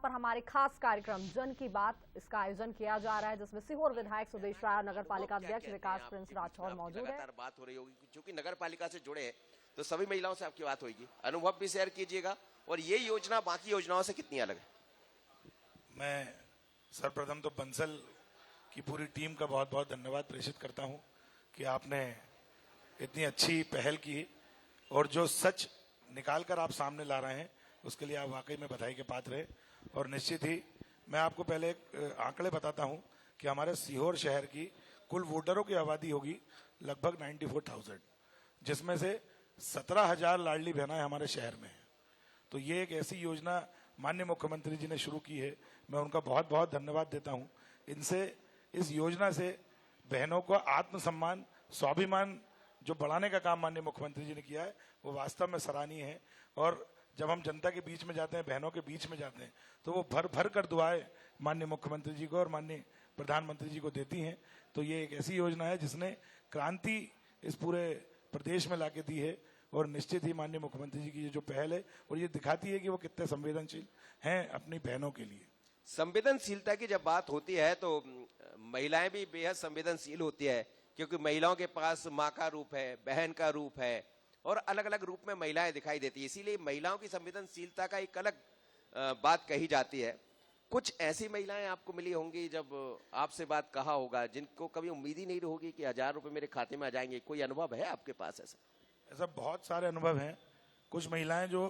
पर हमारे खास कार्यक्रम जन की बात, इसका आयोजन किया जा रहा है, जिसमें सीहोर विधायक सुदेश राय, नगर पालिका अध्यक्ष विकास प्रिंस राठौर मौजूद है। बात हो रही होगी क्योंकि नगर पालिका से जुड़े हैं तो सभी महिलाओं से आपकी बात होगी, अनुभव भी शेयर कीजिएगा और ये योजना बाकी योजनाओं से कितनी अलग है। मैं सर्वप्रथम तो बंसल की पूरी टीम का बहुत बहुत धन्यवाद प्रेषित करता हूं कि आपने इतनी अच्छी पहल की और जो सच निकाल कर आप सामने ला रहे हैं उसके लिए आप वाकई में बधाई के पात्र हैं। और निश्चित ही मैं आपको पहले एक आंकड़े बताता हूं कि हमारे सीहोर शहर की कुल वोटरों की आबादी होगी लगभग 94,000, जिसमें से 17,000 लाडली बहनाएं हमारे शहर में हैं। तो ये एक ऐसी योजना माननीय मुख्यमंत्री जी ने शुरू की है, मैं उनका बहुत बहुत धन्यवाद देता हूं। इनसे, इस योजना से बहनों को आत्मसम्मान, स्वाभिमान जो बढ़ाने का काम माननीय मुख्यमंत्री जी ने किया है वो वास्तव में सराहनीय है। और जब हम जनता के बीच में जाते हैं, बहनों के बीच में जाते हैं, तो वो भर भर कर दुआएं माननीय मुख्यमंत्री जी को और माननीय प्रधानमंत्री जी को देती हैं। तो ये एक ऐसी योजना है जिसने क्रांति इस पूरे प्रदेश में लाके दी है और निश्चित ही माननीय मुख्यमंत्री जी की ये जो पहल है और ये दिखाती है कि वो कितने संवेदनशील हैं अपनी बहनों के लिए। संवेदनशीलता की जब बात होती है तो महिलाएं भी बेहद संवेदनशील होती है, क्योंकि महिलाओं के पास माँ का रूप है, बहन का रूप है और अलग अलग रूप में महिलाएं दिखाई देती है। इसीलिए महिलाओं की संवेदनशीलता का एक अलग बात कही जाती है। कुछ ऐसी महिलाएं आपको मिली होंगी जब आपसे बात कहा होगा जिनको कभी उम्मीद ही नहीं होगी कि 1000 रुपए मेरे खाते में आ जाएंगे। कोई अनुभव है आपके पास ऐसा? ऐसा बहुत सारे अनुभव हैं। कुछ महिलाएं जो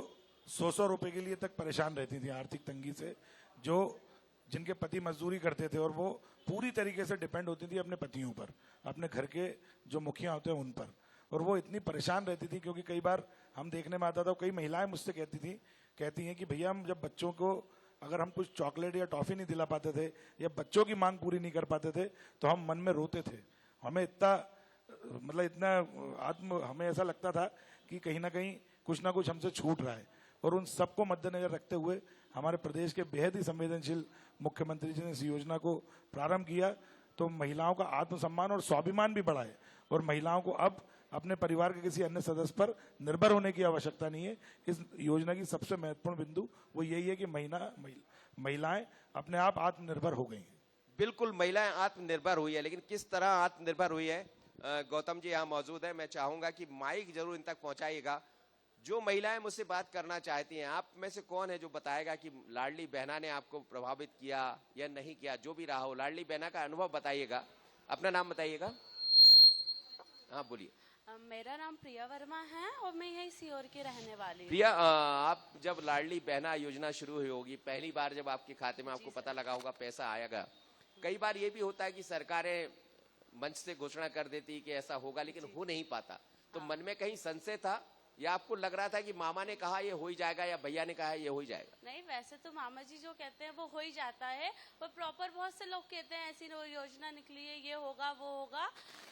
100-100 रुपए के लिए तक परेशान रहती थी आर्थिक तंगी से, जो जिनके पति मजदूरी करते थे और वो पूरी तरीके से डिपेंड होती थी अपने पतियों पर, अपने घर के जो मुखिया होते हैं उन पर, और वो इतनी परेशान रहती थी क्योंकि कई बार हम देखने में आता था, कई महिलाएं मुझसे कहती हैं कि भैया हम जब बच्चों को अगर हम कुछ चॉकलेट या टॉफी नहीं दिला पाते थे या बच्चों की मांग पूरी नहीं कर पाते थे तो हम मन में रोते थे। हमें इतना हमें ऐसा लगता था कि कहीं ना कहीं कुछ ना कुछ हमसे छूट रहा है। और उन सबको मद्देनजर रखते हुए हमारे प्रदेश के बेहद ही संवेदनशील मुख्यमंत्री जी ने इस योजना को प्रारंभ किया, तो महिलाओं का आत्मसम्मान और स्वाभिमान भी बढ़ा है और महिलाओं को अब अपने परिवार के किसी अन्य सदस्य पर निर्भर होने की आवश्यकता नहीं है। इस योजना की सबसे महत्वपूर्ण बिंदु वो यही है कि महिलाएं अपने आप आत्मनिर्भर हो गई हैं। बिल्कुल, महिलाएं आत्मनिर्भर हुई है, लेकिन किस तरह आत्मनिर्भर हुई है? गौतम जी यहाँ मौजूद है, मैं चाहूंगा कि माइक जरूर इन तक पहुंचाइएगा। जो महिलाएं मुझसे बात करना चाहती हैं, आप में से कौन है जो बताएगा कि लाडली बहना ने आपको प्रभावित किया या नहीं किया? जो भी रहा हो, लाडली बहना का अनुभव बताइएगा। अपना नाम बताइएगा। हाँ बोलिए। मेरा नाम प्रिया वर्मा है और मैं यही सीहोर की रहने वाली हूँ। प्रिया, आप जब लाडली बहना योजना शुरू हुई होगी, पहली बार जब आपके खाते में आपको पता लगा होगा पैसा आएगा, कई बार ये भी होता है कि सरकारें मंच से घोषणा कर देती कि ऐसा होगा, लेकिन हो नहीं पाता, तो मन में कहीं संशय था या आपको लग रहा था कि मामा ने कहा ये हो ही जाएगा या भैया ने कहा ये हो ही जाएगा? नहीं, वैसे तो मामा जी जो कहते हैं वो हो ही जाता है, पर प्रॉपर बहुत से लोग कहते हैं ऐसी योजना निकली है, ये होगा वो होगा।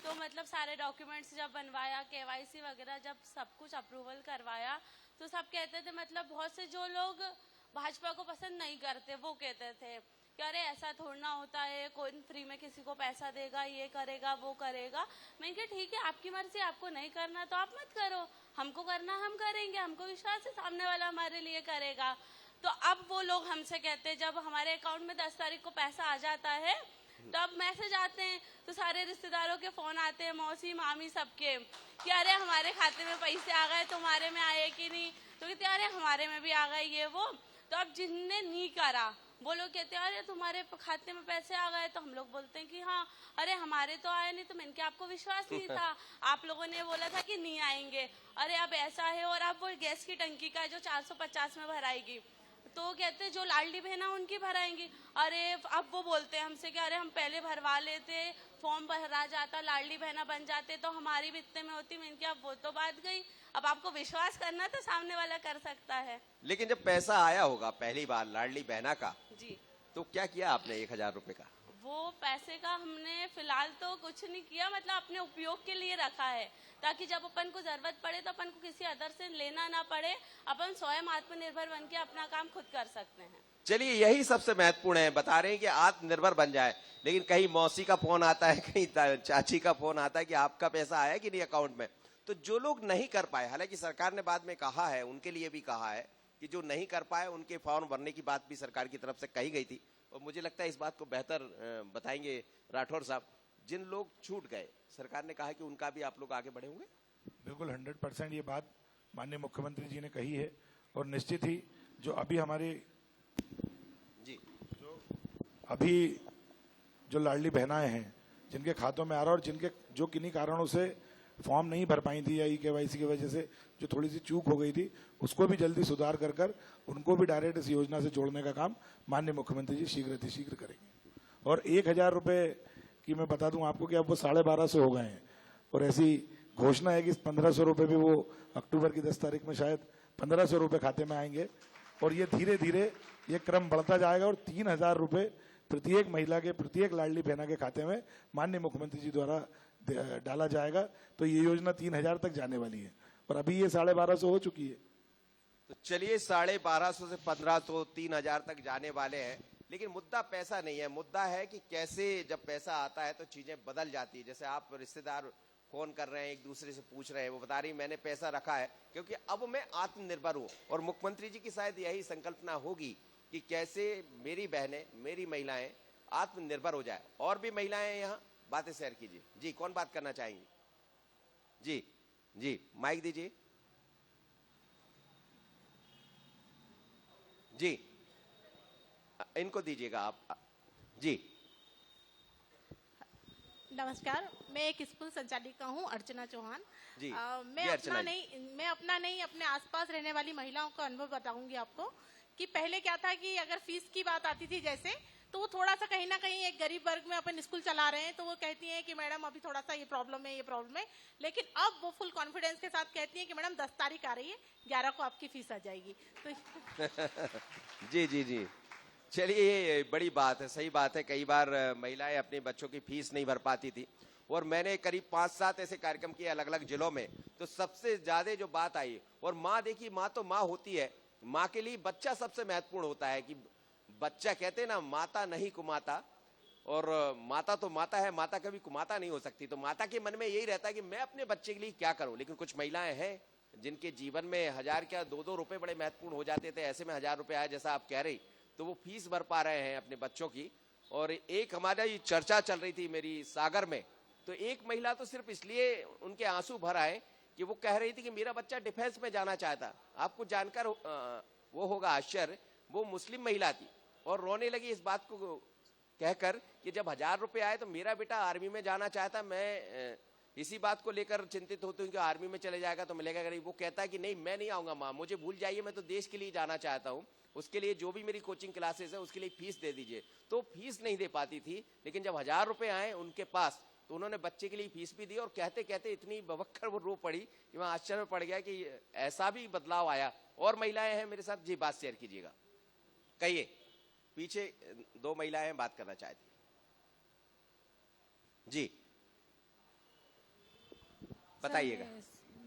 तो मतलब सारे डॉक्यूमेंट्स जब बनवाया, KYC वगैरह जब सब कुछ अप्रूवल करवाया, तो सब कहते थे, मतलब बहुत से जो लोग भाजपा को पसंद नहीं करते वो कहते थे कि अरे ऐसा थोड़ा होता है, कोई फ्री में किसी को पैसा देगा, ये करेगा वो करेगा। मैं कहा ठीक है, आपकी मर्जी, आपको नहीं करना तो आप मत करो, हमको करना हम करेंगे, हमको विश्वास है सामने वाला हमारे लिए करेगा। तो अब वो लोग हमसे कहते हैं, जब हमारे अकाउंट में 10 तारीख को पैसा आ जाता है तो अब मैसेज आते हैं, तो सारे रिश्तेदारों के फोन आते हैं, मौसी मामी सबके, कि अरे हमारे खाते में पैसे आ गए, तुम्हारे में आए कि नहीं? तो कहते अरे हमारे में भी आ गए ये वो। तो अब जिनने नहीं करा वो लोग कहते हैं अरे तुम्हारे खाते में पैसे आ गए, तो हम लोग बोलते हैं कि हाँ, अरे हमारे तो आए नहीं, तो मैंने क्या आपको विश्वास नहीं था, आप लोगों ने बोला था कि नहीं आएंगे, अरे अब ऐसा है। और अब वो गैस की टंकी का जो 450 में भराएगी, तो कहते हैं जो लाडली बहना उनकी भराएंगी। अरे अब वो बोलते हैं हमसे कि अरे हम पहले भरवा लेते, फॉर्म भरा जाता, लाडली बहना बन जाते तो हमारी भी इतने में होती। मैंने क्या, अब वो तो बात गई, अब आपको विश्वास करना तो सामने वाला कर सकता है। लेकिन जब पैसा आया होगा पहली बार लाडली बहना का जी, तो क्या किया आपने 1000 रुपए का? वो पैसे का हमने फिलहाल तो कुछ नहीं किया, मतलब अपने उपयोग के लिए रखा है, ताकि जब अपन को जरूरत पड़े तो अपन को किसी अदर से लेना ना पड़े, अपन स्वयं आत्मनिर्भर बन के अपना काम खुद कर सकते हैं। चलिए, यही सबसे महत्वपूर्ण है। बता रहे हैं कि आत्मनिर्भर बन जाए, लेकिन कहीं मौसी का फोन आता है, कहीं चाची का फोन आता है कि आपका पैसा आया कि नहीं अकाउंट में। तो जो लोग नहीं कर पाए, हालांकि सरकार ने बाद में कहा है, उनके लिए भी कहा है कि जो नहीं कर पाए उनके फॉर्म भरने की बात भी सरकार की तरफ से कही गई थी। और मुझे लगता है इस बात को बेहतर बताएंगे राठौर साहब, जिन लोग छूट गए सरकार ने कहा कि उनका भी आप लोग आगे बढ़े होंगे। बिल्कुल 100% ये बात माननीय मुख्यमंत्री जी ने कही है और निश्चित ही जो अभी हमारे जी अभी जो लाडली बहनाएं हैं जिनके खातों में आ रहा और जिनके जो किन्हीं कारणों से फॉर्म नहीं भर पाई थी या KYC की वजह से जो थोड़ी सी चूक हो गई थी, उसको भी जल्दी सुधार कर कर उनको भी डायरेक्ट इस योजना से जोड़ने का काम माननीय मुख्यमंत्री जी शीघ्र करेंगे। और 1,000 रुपए की मैं बता दूं आपको कि अब वो 1250 हो गए हैं और ऐसी घोषणा है कि 1500 रुपए भी वो अक्टूबर की 10 तारीख में शायद 1500 रुपए खाते में आएंगे और ये धीरे धीरे ये क्रम बढ़ता जाएगा और 3,000 रुपए प्रत्येक महिला के प्रत्येक लाडली बहना के खाते में माननीय मुख्यमंत्री जी द्वारा डाला जाएगा। तो ये योजना 3,000 तक जाने वाली है और अभी ये 1250 हो चुकी है। तो चलिए 1250 से 1500 3,000 तक जाने वाले हैं, लेकिन मुद्दा पैसा नहीं है, मुद्दा है कि कैसे जब पैसा आता है तो चीजें बदल जाती है। जैसे आप रिश्तेदार फोन कर रहे हैं, एक दूसरे से पूछ रहे हैं, वो बता रही मैंने पैसा रखा है क्योंकि अब मैं आत्मनिर्भर हूं। और मुख्यमंत्री जी की शायद यही संकल्पना होगी कि कैसे मेरी बहनें, मेरी महिलाएं आत्मनिर्भर हो जाए। और भी महिलाएं यहाँ बातें शेयर कीजिए। जी, कौन बात करना चाहेंगी? जी जी, माइक दीजिए। जी, इनको दीजिएगा आप। जी नमस्कार, मैं एक स्कूल संचालिका हूँ, अर्चना चौहान जी। मैं अपना नहीं अपने आसपास रहने वाली महिलाओं का अनुभव बताऊंगी आपको कि पहले क्या था कि अगर फीस की बात आती थी जैसे, तो वो थोड़ा सा कहीं ना कहीं एक गरीब वर्ग में अपन स्कूल चला रहे हैं तो वो कहती हैं कि मैडम अभी थोड़ा सा ये प्रॉब्लम है, लेकिन अब वो फुल कॉन्फिडेंस के साथ कहती हैं कि मैडम 10 तारीख आ रही है, 11 को आपकी फीस आ जाएगी। तो जी जी जी, चलिए ये बड़ी बात है, सही बात है। कई बार महिलाएं अपने बच्चों की फीस नहीं भर पाती थी और मैंने करीब 5-7 ऐसे कार्यक्रम किए अलग अलग जिलों में, तो सबसे ज्यादा जो बात आई, और माँ देखिए, माँ तो माँ होती है, माँ के लिए बच्चा सबसे महत्वपूर्ण होता है कि बच्चा, कहते हैं ना माता नहीं कुमाता, और माता तो माता है, माता कभी कुमाता नहीं हो सकती। तो माता के मन में यही रहता है कि मैं अपने बच्चे के लिए क्या करूं। लेकिन कुछ महिलाएं हैं जिनके जीवन में 1000 क्या 2-2 रुपए बड़े महत्वपूर्ण हो जाते थे, ऐसे में 1000 रुपए आए जैसा आप कह रही, तो वो फीस भर पा रहे हैं अपने बच्चों की। और एक हमारा ये चर्चा चल रही थी मेरी सागर में, तो एक महिला तो सिर्फ इसलिए उनके आंसू भर आए कि वो कह रही थी कि मेरा बच्चा डिफेंस में जाना चाहता। आपको जानकर वो होगा आश्चर्य, वो मुस्लिम महिला थी और रोने लगी इस बात को कहकर कि जब 1000 रुपए आए तो मेरा बेटा आर्मी में जाना चाहता, मैं इसी बात को लेकर चिंतित होती हूँ कि आर्मी में चले जाएगा तो मिलेगा नहीं। वो कहता है कि नहीं, मैं नहीं आऊंगा माँ, मुझे भूल जाइए, मैं तो देश के लिए जाना चाहता हूँ, उसके लिए जो भी मेरी कोचिंग क्लासेस है उसके लिए फीस दे दीजिए। तो फीस नहीं दे पाती थी, लेकिन जब 1000 रुपए आए उनके पास तो उन्होंने बच्चे के लिए फीस भी दी। और कहते कहते इतनी बवक्कर वो रो पड़ी कि मैं आश्चर्य में पड़ गया कि ऐसा भी बदलाव आया। और महिलाएं हैं मेरे साथ, जी बात शेयर कीजिएगा, कहिए। पीछे 2 महिलाएं बात करना चाहती जी, बताइएगा।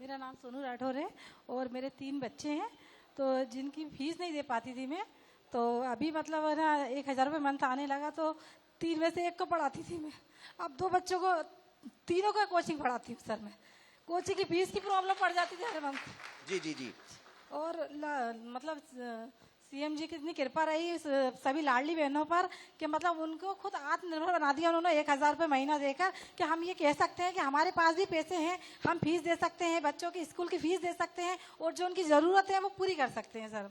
मेरा नाम सोनू राठौर है और मेरे 3 बच्चे हैं, तो जिनकी फीस नहीं दे पाती थी मैं, तो अभी मतलब है ना 1,000 रुपये मंथ आने लगा, तो 3 में से 1 को पढ़ाती थी मैं, अब 2 बच्चों को, तीनों का कोचिंग पढ़ाती हूँ सर मैं। कोचिंग की फीस की प्रॉब्लम पड़ जाती थी हर मंथ। जी जी जी। और मतलब सीएम जी की इतनी कृपा रही सभी लाडली बहनों पर कि मतलब उनको खुद आत्मनिर्भर बना दिया उन्होंने 1,000 रुपये महीना देकर, कि हम ये कह सकते हैं कि हमारे पास भी पैसे हैं, हम फीस दे सकते हैं, बच्चों की स्कूल की फीस दे सकते हैं और जो उनकी जरूरत है वो पूरी कर सकते हैं सर।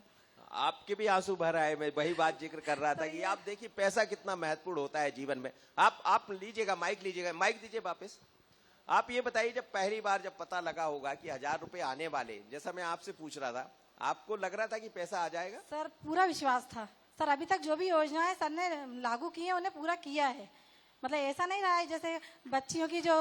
आपके भी आंसू भर आए, मैं वही बात जिक्र कर रहा था कि आप देखिए पैसा कितना महत्वपूर्ण होता है जीवन में। आप लीजिएगा, माइक लीजिएगा, माइक दीजिए वापस। आप ये बताइए, जब पहली बार जब पता लगा होगा कि 1000 रुपए आने वाले, जैसा मैं आपसे पूछ रहा था, आपको लग रहा था कि पैसा आ जाएगा? सर पूरा विश्वास था सर, अभी तक जो भी योजनाएं सर ने लागू की है उन्हें पूरा किया है। मतलब ऐसा नहीं रहा है जैसे बच्चियों की जो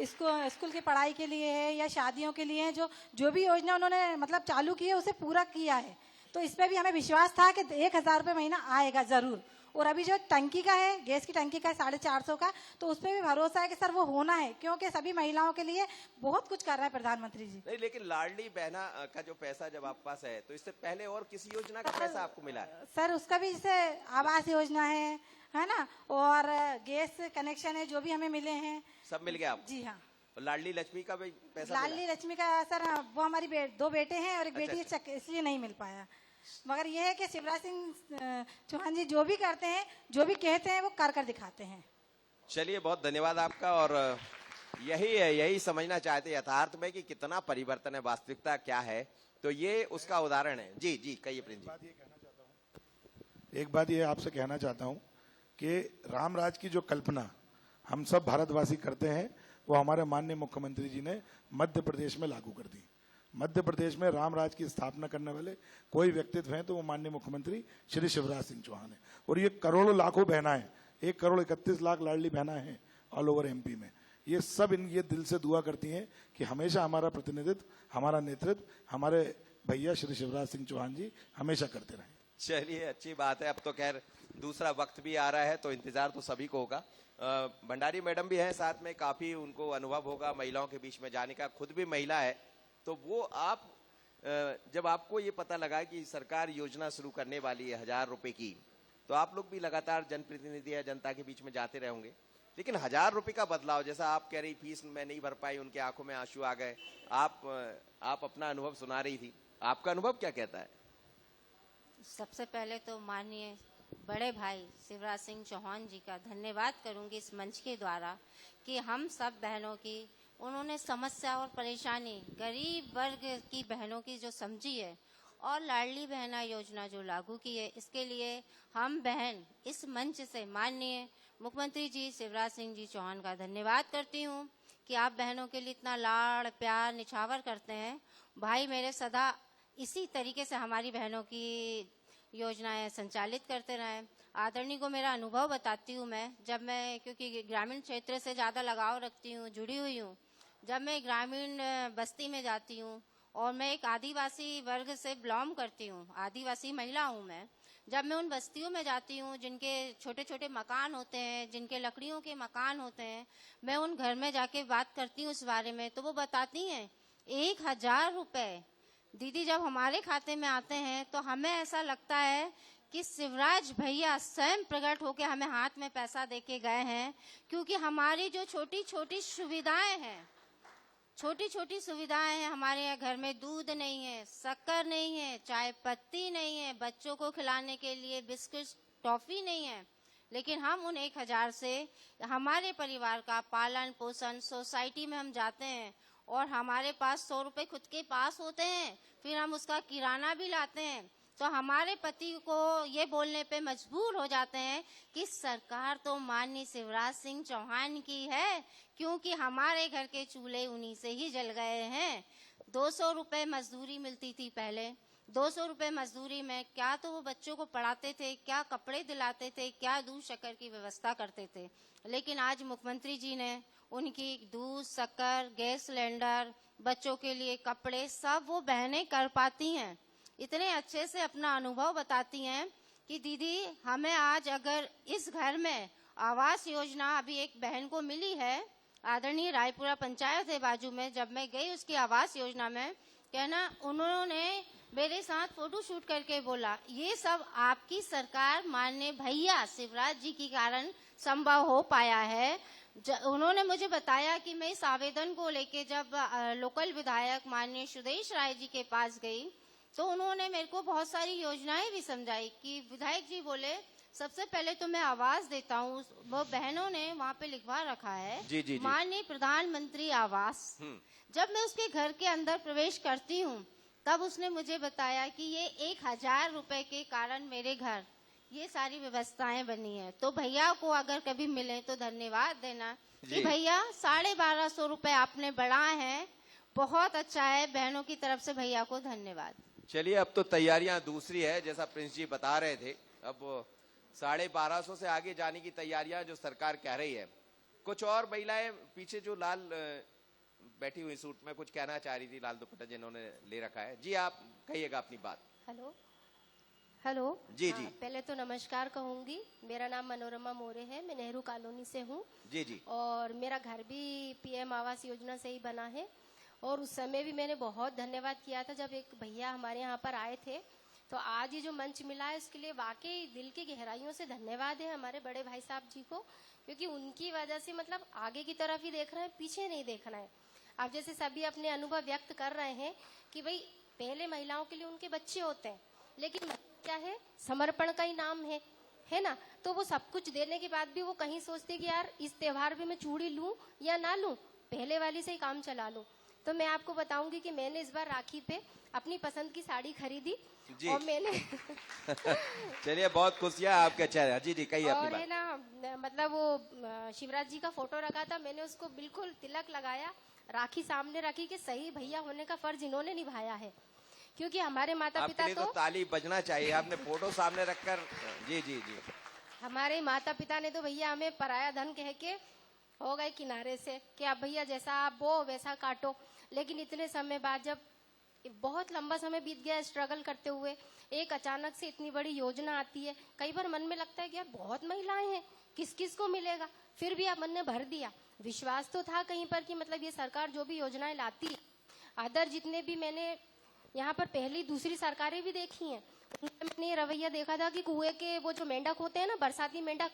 स्कूल की पढ़ाई के लिए है या शादियों के लिए है, जो भी योजना उन्होंने मतलब चालू की है उसे पूरा किया है। तो इस पे भी हमें विश्वास था कि 1,000 रुपये महीना आएगा जरूर। और अभी जो टंकी का है, गैस की टंकी का है 450 का, तो उस पर भी भरोसा है कि सर वो होना है, क्योंकि सभी महिलाओं के लिए बहुत कुछ कर रहा है प्रधानमंत्री जी। नहीं, लेकिन लाडली बहना का जो पैसा जब आपके पास है, तो इससे पहले और किसी योजना का पैसा आपको मिला है? सर उसका भी जैसे आवास योजना है ना, और गैस कनेक्शन है जो भी हमें मिले हैं, सब मिल गया आपको? जी हाँ। लाडली लक्ष्मी का भी पैसा? लाडली लक्ष्मी का सर वो हमारी 2 बेटे हैं और एक बेटी है, इसलिए नहीं मिल पाया। मगर ये है कि शिवराज सिंह चौहान जी जो भी करते हैं, जो भी कहते हैं, वो कर दिखाते हैं। चलिए, बहुत धन्यवाद आपका। और यही है, यही समझना चाहते यथार्थ में कि कितना परिवर्तन है, वास्तविकता क्या है, तो ये उसका उदाहरण है। जी जी, कहिए प्रिंस जी। एक बात ये आपसे कहना चाहता हूं कि रामराज की जो कल्पना हम सब भारतवासी करते हैं, वो हमारे माननीय मुख्यमंत्री जी ने मध्य प्रदेश में लागू कर दी। मध्य प्रदेश में रामराज की स्थापना करने वाले कोई व्यक्तित्व हैं तो वो माननीय मुख्यमंत्री श्री शिवराज सिंह चौहान है। और ये करोड़ों लाखों बहनाएं, 1,31,00,000 लाडली बहनाएं हैं ऑल ओवर एमपी में। ये सब ये दिल से दुआ करती हैं कि हमेशा हमारा प्रतिनिधित्व, हमारा नेतृत्व हमारे भैया श्री शिवराज सिंह चौहान जी हमेशा करते रहें। चलिए, अच्छी बात है। अब तो खैर दूसरा वक्त भी आ रहा है, तो इंतजार तो सभी को होगा। भंडारी मैडम भी हैं साथ में, काफी उनको अनुभव होगा महिलाओं के बीच में जाने का, खुद भी महिला है। तो वो आप जब आपको ये पता लगा कि सरकार योजना शुरू करने वाली है 1000 रुपए की, तो आप लोग भी लगातार जनप्रतिनिधि या जनता के बीच में जाते रहे होंगे, लेकिन 1000 रुपए का बदलाव, जैसा आप कह रही फीस मैं नहीं भर पाई, उनके आंखों में आंसू आ गए, आप अपना अनुभव सुना रही थी, आपका अनुभव क्या कहता है? सबसे पहले तो माननीय बड़े भाई शिवराज सिंह चौहान जी का धन्यवाद करूंगी इस मंच के द्वारा कि हम सब बहनों की उन्होंने समस्या और परेशानी गरीब वर्ग की बहनों की जो समझी है और लाडली बहना योजना जो लागू की है, इसके लिए हम बहन इस मंच से माननीय मुख्यमंत्री जी शिवराज सिंह जी चौहान का धन्यवाद करती हूँ कि आप बहनों के लिए इतना लाड़ प्यार निछावर करते हैं। भाई मेरे सदा इसी तरीके से हमारी बहनों की योजनाएं संचालित करते रहे। आदरणीय को मेरा अनुभव बताती हूँ मैं, जब मैं क्योंकि ग्रामीण क्षेत्र से ज़्यादा लगाव रखती हूँ, जुड़ी हुई हूँ, जब मैं ग्रामीण बस्ती में जाती हूँ और मैं एक आदिवासी वर्ग से बिलोंग करती हूँ, आदिवासी महिला हूँ मैं, जब मैं उन बस्तियों में जाती हूँ जिनके छोटे छोटे मकान होते हैं, जिनके लकड़ियों के मकान होते हैं, मैं उन घर में जाके बात करती हूँ इस बारे में, तो वो बताती हैं 1000 रुपये दीदी जब हमारे खाते में आते हैं तो हमें ऐसा लगता है कि शिवराज भैया स्वयं प्रकट होकर हमें हाथ में पैसा देके गए हैं, क्योंकि हमारी जो छोटी छोटी सुविधाएं हैं, हमारे यहाँ घर में दूध नहीं है, शक्कर नहीं है, चाय पत्ती नहीं है, बच्चों को खिलाने के लिए बिस्किट टॉफी नहीं है, लेकिन हम उन 1000 से हमारे परिवार का पालन पोषण, सोसाइटी में हम जाते हैं और हमारे पास 100 रुपए खुद के पास होते हैं, फिर हम उसका किराना भी लाते हैं, तो हमारे पति को ये बोलने पे मजबूर हो जाते हैं कि सरकार तो माननीय शिवराज सिंह चौहान की है, क्योंकि हमारे घर के चूल्हे उन्हीं से ही जल गए हैं। 200 रुपए मजदूरी मिलती थी पहले, 200 रुपए मजदूरी में क्या तो वो बच्चों को पढ़ाते थे, क्या कपड़े दिलाते थे, क्या दूध शक्कर की व्यवस्था करते थे, लेकिन आज मुख्यमंत्री जी ने उनकी दूध शक्कर, गैस सिलेंडर, बच्चों के लिए कपड़े सब वो बहनें कर पाती हैं। इतने अच्छे से अपना अनुभव बताती हैं कि दीदी हमें आज अगर इस घर में आवास योजना अभी एक बहन को मिली है, आदरणीय रायपुरा पंचायत है बाजू में, जब मैं गई उसकी आवास योजना में, कहना उन्होंने मेरे साथ फोटो शूट करके बोला ये सब आपकी सरकार माननीय भैया शिवराज जी के कारण संभव हो पाया है। उन्होंने मुझे बताया कि मैं इस आवेदन को लेके जब लोकल विधायक माननीय सुदेश राय जी के पास गई तो उन्होंने मेरे को बहुत सारी योजनाएं भी समझाई कि विधायक जी बोले सबसे पहले तो मैं आवास देता हूँ, वो बहनों ने वहाँ पे लिखवा रखा है माननीय प्रधानमंत्री आवास। जब मैं उसके घर के अंदर प्रवेश करती हूँ तब उसने मुझे बताया कि ये 1000 रुपए के कारण मेरे घर ये सारी व्यवस्थाएं बनी है। तो भैया को अगर कभी मिले तो धन्यवाद देना कि भैया 1250 रुपए आपने बढ़ाए हैं, बहुत अच्छा है, बहनों की तरफ से भैया को धन्यवाद। चलिए, अब तो तैयारियां दूसरी है, जैसा प्रिंस जी बता रहे थे, अब 1250 से आगे जाने की तैयारियां जो सरकार कह रही है। कुछ और महिलाएं पीछे जो लाल बैठी हुई सूट में कुछ कहना चाह रही थी, लाल दुपट्टा जिन्होंने ले रखा है, जी आप कहिएगा अपनी बात। हेलो जी। पहले तो नमस्कार कहूंगी, मेरा नाम मनोरमा मोरे है, मैं नेहरू कॉलोनी से हूँ जी। और मेरा घर भी पीएम आवास योजना से ही बना है। और उस समय भी मैंने बहुत धन्यवाद किया था जब एक भैया हमारे यहाँ पर आए थे। तो आज ये जो मंच मिला है उसके लिए वाकई दिल की गहराइयों से धन्यवाद है हमारे बड़े भाई साहब जी को, क्योंकि उनकी वजह से मतलब आगे की तरफ ही देख रहे हैं, पीछे नहीं देखना है। अब जैसे सभी अपने अनुभव व्यक्त कर रहे हैं कि भाई पहले महिलाओं के लिए उनके बच्चे होते हैं, लेकिन क्या है, समर्पण का ही नाम है ना। तो वो सब कुछ देने के बाद भी वो कहीं सोचते कि यार इस त्योहार पे मैं चूड़ी लूं या ना लूं, पहले वाली से ही काम चला लूं। तो मैं आपको बताऊंगी कि मैंने इस बार राखी पे अपनी पसंद की साड़ी खरीदी जी। और मैंने चलिए, बहुत खुशियां आपके चेहरे। जी जी, कहिए अपनी और बात। है ना, मतलब वो शिवराज जी का फोटो रखा था, मैंने उसको बिल्कुल तिलक लगाया, राखी सामने रखी कि सही भैया होने का फर्ज इन्होंने निभाया है, क्योंकि हमारे माता आपके पिता लिए तो ताली बजना चाहिए, आपने फोटो सामने रखकर। जी जी जी। हमारे माता पिता ने तो भैया हमें पराया धन कह के हो गए किनारे से कि अब भैया जैसा आप बो वैसा काटो। लेकिन इतने समय बाद, जब बहुत लंबा समय बीत गया स्ट्रगल करते हुए, एक अचानक से इतनी बड़ी योजना आती है, कई बार मन में लगता है कि यार बहुत महिलाएं हैं, किस किस को मिलेगा, फिर भी आप मन ने भर दिया। विश्वास तो था कहीं पर कि मतलब ये सरकार जो भी योजनाएं लाती है, अदर जितने भी मैंने यहाँ पर पहली दूसरी सरकारें भी देखी हैं, उनमें मैंने ये रवैया देखा था कि कुएं के वो जो मेंढक होते हैं ना, बरसाती मेंढक,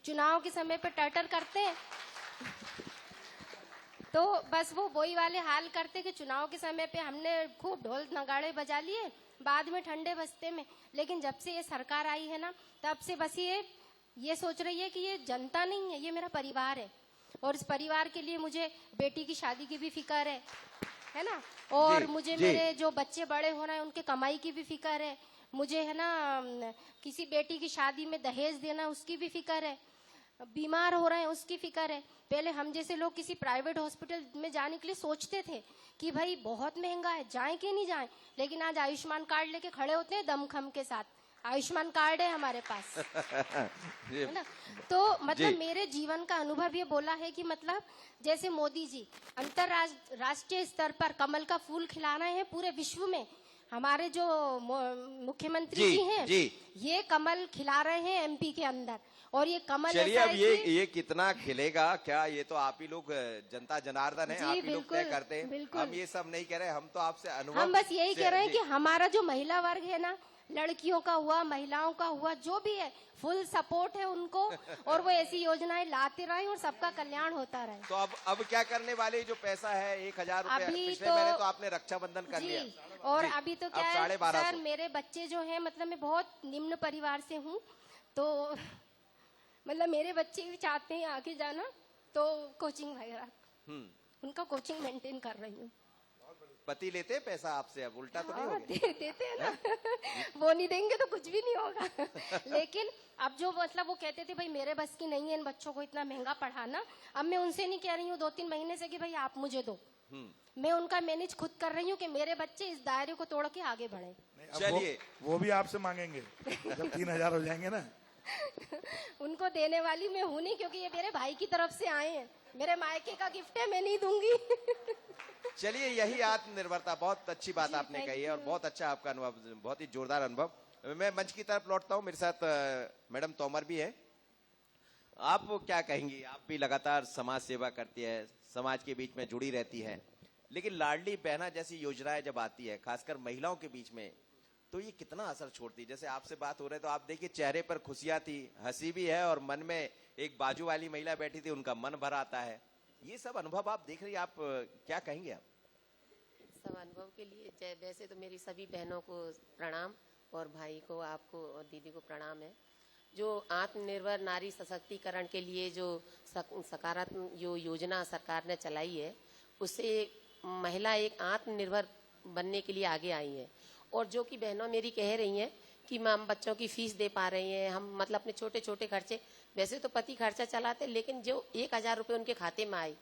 चुनाव के समय पे टर्टर करते हैं, तो बस वो वही वाले हाल करते कि चुनाव के समय पे हमने खूब ढोल नगाड़े बजा लिए, बाद में ठंडे बस्ते में। लेकिन जब से ये सरकार आई है ना, तब से बस ये सोच रही है कि ये जनता नहीं है, ये मेरा परिवार है, और इस परिवार के लिए मुझे बेटी की शादी की भी फिक्र है ना, और मुझे मेरे जो बच्चे बड़े हो रहे हैं उनके कमाई की भी फिक्र है, मुझे है ना किसी बेटी की शादी में दहेज देना उसकी भी फिक्र है, बीमार हो रहे हैं उसकी फिक्र है। पहले हम जैसे लोग किसी प्राइवेट हॉस्पिटल में जाने के लिए सोचते थे कि भाई बहुत महंगा है, जाएं कि नहीं जाएं, लेकिन आज आयुष्मान कार्ड लेके खड़े होते हैं दमखम के साथ, आयुष्मान कार्ड है हमारे पास है ना। तो मतलब मेरे जीवन का अनुभव ये बोला है कि मतलब जैसे मोदी जी अंतरराष्ट्रीय स्तर पर कमल का फूल खिला रहे हैं पूरे विश्व में, हमारे जो मुख्यमंत्री जी हैं ये कमल खिला रहे हैं एमपी के अंदर, और ये कमल चलिए, अब ये कितना खिलेगा क्या, ये तो आप ही लोग जनता जनार्दन है, आप ही लोग तय करते हैं। हम ये सब नहीं कह रहे, हम तो आपसे अनुभव, हम बस यही कह रहे हैं कि हमारा जो महिला वर्ग है ना, लड़कियों का हुआ, महिलाओं का हुआ, जो भी है, फुल सपोर्ट है उनको, और वो ऐसी योजनाएं लाते रहे और सबका कल्याण होता रहे। तो अब क्या करने वाले, जो पैसा है 1000 रुपए पिछले महीने तो आपने रक्षाबंधन कर लिया, और अभी तो क्या है 1250 सर, मेरे बच्चे जो हैं, मतलब मैं बहुत निम्न परिवार से हूँ, तो मतलब मेरे बच्चे भी चाहते हैं आगे जाना, तो कोचिंग वगैरह उनका कोचिंग मेंटेन कर रही हूँ। पति लेते हैं पैसा आपसे, अब उल्टा तो नहीं होगा? देते हैं ना वो नहीं देंगे तो कुछ भी नहीं होगा लेकिन अब जो मतलब वो कहते थे भाई मेरे बस की नहीं है इन बच्चों को इतना महंगा पढ़ाना, अब मैं उनसे नहीं कह रही हूँ 2-3 महीने से कि भाई आप मुझे दो, मैं उनका मैनेज खुद कर रही हूँ कि मेरे बच्चे इस दायरे को तोड़ के आगे बढ़े। चलिए, वो भी आपसे मांगेंगे जब 3000 हो जाएंगे ना उनको देने वाली मैं हूँ नहीं, क्योंकि ये मेरे भाई की तरफ से आए हैं, मेरे मायके का गिफ्ट है, मैं नहीं दूंगी चलिए, यही आत्मनिर्भरता, बहुत अच्छी बात आपने कही है, और बहुत अच्छा आपका अनुभव, बहुत ही जोरदार अनुभव। मैं मंच की तरफ लौटता हूँ, मेरे साथ मैडम तोमर भी है। आप क्या कहेंगी, आप भी लगातार समाज सेवा करती है, समाज के बीच में जुड़ी रहती है, लेकिन लाडली बहना जैसी योजनाएं जब आती है, खासकर महिलाओं के बीच में, तो ये कितना असर छोड़ती है? जैसे आपसे बात हो रही है तो आप देखिए चेहरे पर खुशियां थी, हंसी भी है, और मन में एक बाजू वाली महिला बैठी थी, उनका मन भर आता है। ये सब अनुभव आप देख रही, आप क्या कहेंगे? आप सब अनुभव के लिए वैसे तो मेरी सभी बहनों को प्रणाम, और भाई को, आपको और दीदी को प्रणाम है। जो आत्मनिर्भर नारी सशक्तिकरण के लिए जो सकारात्मक जो योजना सरकार ने चलाई है, उससे महिला एक आत्मनिर्भर बनने के लिए आगे आई है। और जो कि बहनों मेरी कह रही हैं कि हम बच्चों की फीस दे पा रहे हैं, हम मतलब अपने छोटे छोटे खर्चे, वैसे तो पति खर्चा चलाते, लेकिन जो 1000 रुपये उनके खाते में आए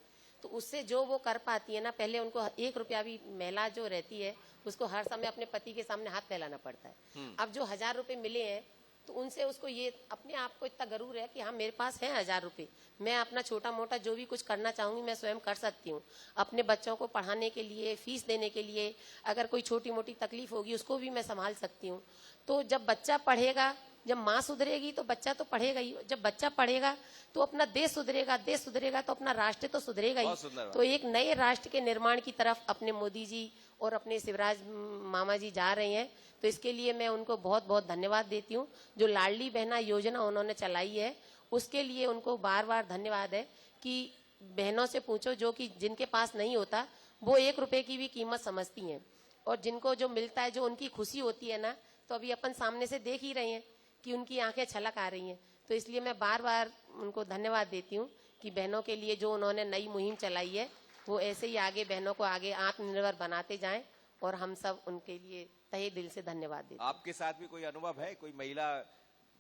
तो उससे जो वो कर पाती है ना, पहले उनको 1 रुपया भी, महिला जो रहती है उसको हर समय अपने पति के सामने हाथ फैलाना पड़ता है। अब जो 1000 रुपये मिले हैं तो उनसे उसको ये अपने आप को इतना गरूर है कि हाँ मेरे पास है 1000 रुपये, मैं अपना छोटा मोटा जो भी कुछ करना चाहूंगी मैं स्वयं कर सकती हूँ। अपने बच्चों को पढ़ाने के लिए, फीस देने के लिए, अगर कोई छोटी मोटी तकलीफ होगी उसको भी मैं संभाल सकती हूँ। तो जब बच्चा पढ़ेगा, जब माँ सुधरेगी तो बच्चा तो पढ़ेगा ही, जब बच्चा पढ़ेगा तो अपना देश सुधरेगा, देश सुधरेगा तो अपना राष्ट्र तो सुधरेगा ही। तो एक नए राष्ट्र के निर्माण की तरफ अपने मोदी जी और अपने शिवराज मामा जी जा रहे हैं। तो इसके लिए मैं उनको बहुत बहुत धन्यवाद देती हूँ। जो लाडली बहना योजना उन्होंने चलाई है उसके लिए उनको बार बार धन्यवाद है कि बहनों से पूछो जो कि जिनके पास नहीं होता वो 1 रुपए की भी कीमत समझती हैं, और जिनको जो मिलता है, जो उनकी खुशी होती है ना, तो अभी अपन सामने से देख ही रहे हैं कि उनकी आंखें छलक आ रही हैं। तो इसलिए मैं बार बार उनको धन्यवाद देती हूँ कि बहनों के लिए जो उन्होंने नई मुहिम चलाई है वो ऐसे ही आगे बहनों को आगे आत्मनिर्भर बनाते जाएं, और हम सब उनके लिए तहे दिल से धन्यवाद देते हैं। आपके साथ भी कोई अनुभव है? कोई महिला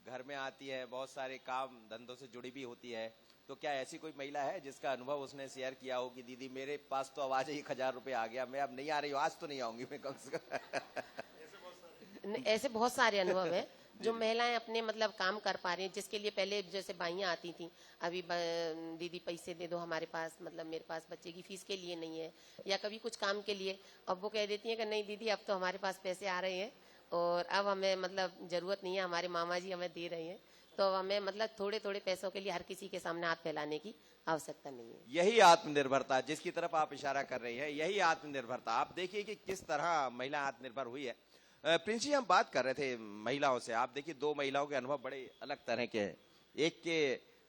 घर में आती है, बहुत सारे काम धंधों से जुड़ी भी होती है, तो क्या ऐसी कोई महिला है जिसका अनुभव उसने शेयर किया हो कि दीदी मेरे पास तो आवाज 1000 रुपये आ गया, मैं अब नहीं आ रही हूँ, आज तो नहीं आऊंगी मैं कम से कम? ऐसे बहुत सारे अनुभव है जो महिलाएं अपने मतलब काम कर पा रही हैं, जिसके लिए पहले जैसे बाइयां आती थी, अभी दीदी पैसे दे दो हमारे पास, मतलब मेरे पास बच्चे की फीस के लिए नहीं है, या कभी कुछ काम के लिए, अब वो कह देती हैं कि नहीं दीदी अब तो हमारे पास पैसे आ रहे हैं और अब हमें मतलब जरूरत नहीं है, हमारे मामा जी हमें दे रहे हैं, तो हमें मतलब थोड़े थोड़े पैसों के लिए हर किसी के सामने हाथ फैलाने की आवश्यकता नहीं है। यही आत्मनिर्भरता जिसकी तरफ आप इशारा कर रही है, यही आत्मनिर्भरता। आप देखिए कि किस तरह महिला आत्मनिर्भर हुई है। प्रिंस जी, हम बात कर रहे थे महिलाओं से, आप देखिए 2 महिलाओं के अनुभव बड़े अलग तरह के हैं। एक के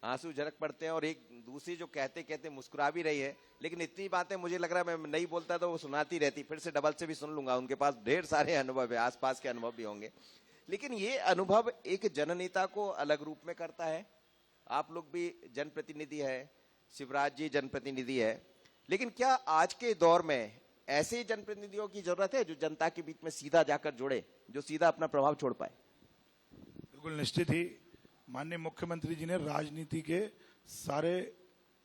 आंसू झलक पड़ते हैं और एक दूसरी जो कहते कहते मुस्कुरा भी रही है, लेकिन इतनी बातें मुझे लग रहा है मैं नहीं बोलता तो वो सुनाती रहती, फिर से डबल से भी सुन लूंगा। उनके पास ढेर सारे अनुभव है, आसपास के अनुभव भी होंगे, लेकिन ये अनुभव एक जननेता को अलग रूप में करता है। आप लोग भी जनप्रतिनिधि है, शिवराज जी जनप्रतिनिधि है, लेकिन क्या आज के दौर में ऐसे जनप्रतिनिधियों की जरूरत है जो जनता के बीच में सीधा जाकर जुड़े, जो सीधा अपना प्रभाव छोड़ पाए? बिल्कुल निश्चित ही माननीय मुख्यमंत्री जी ने राजनीति के सारे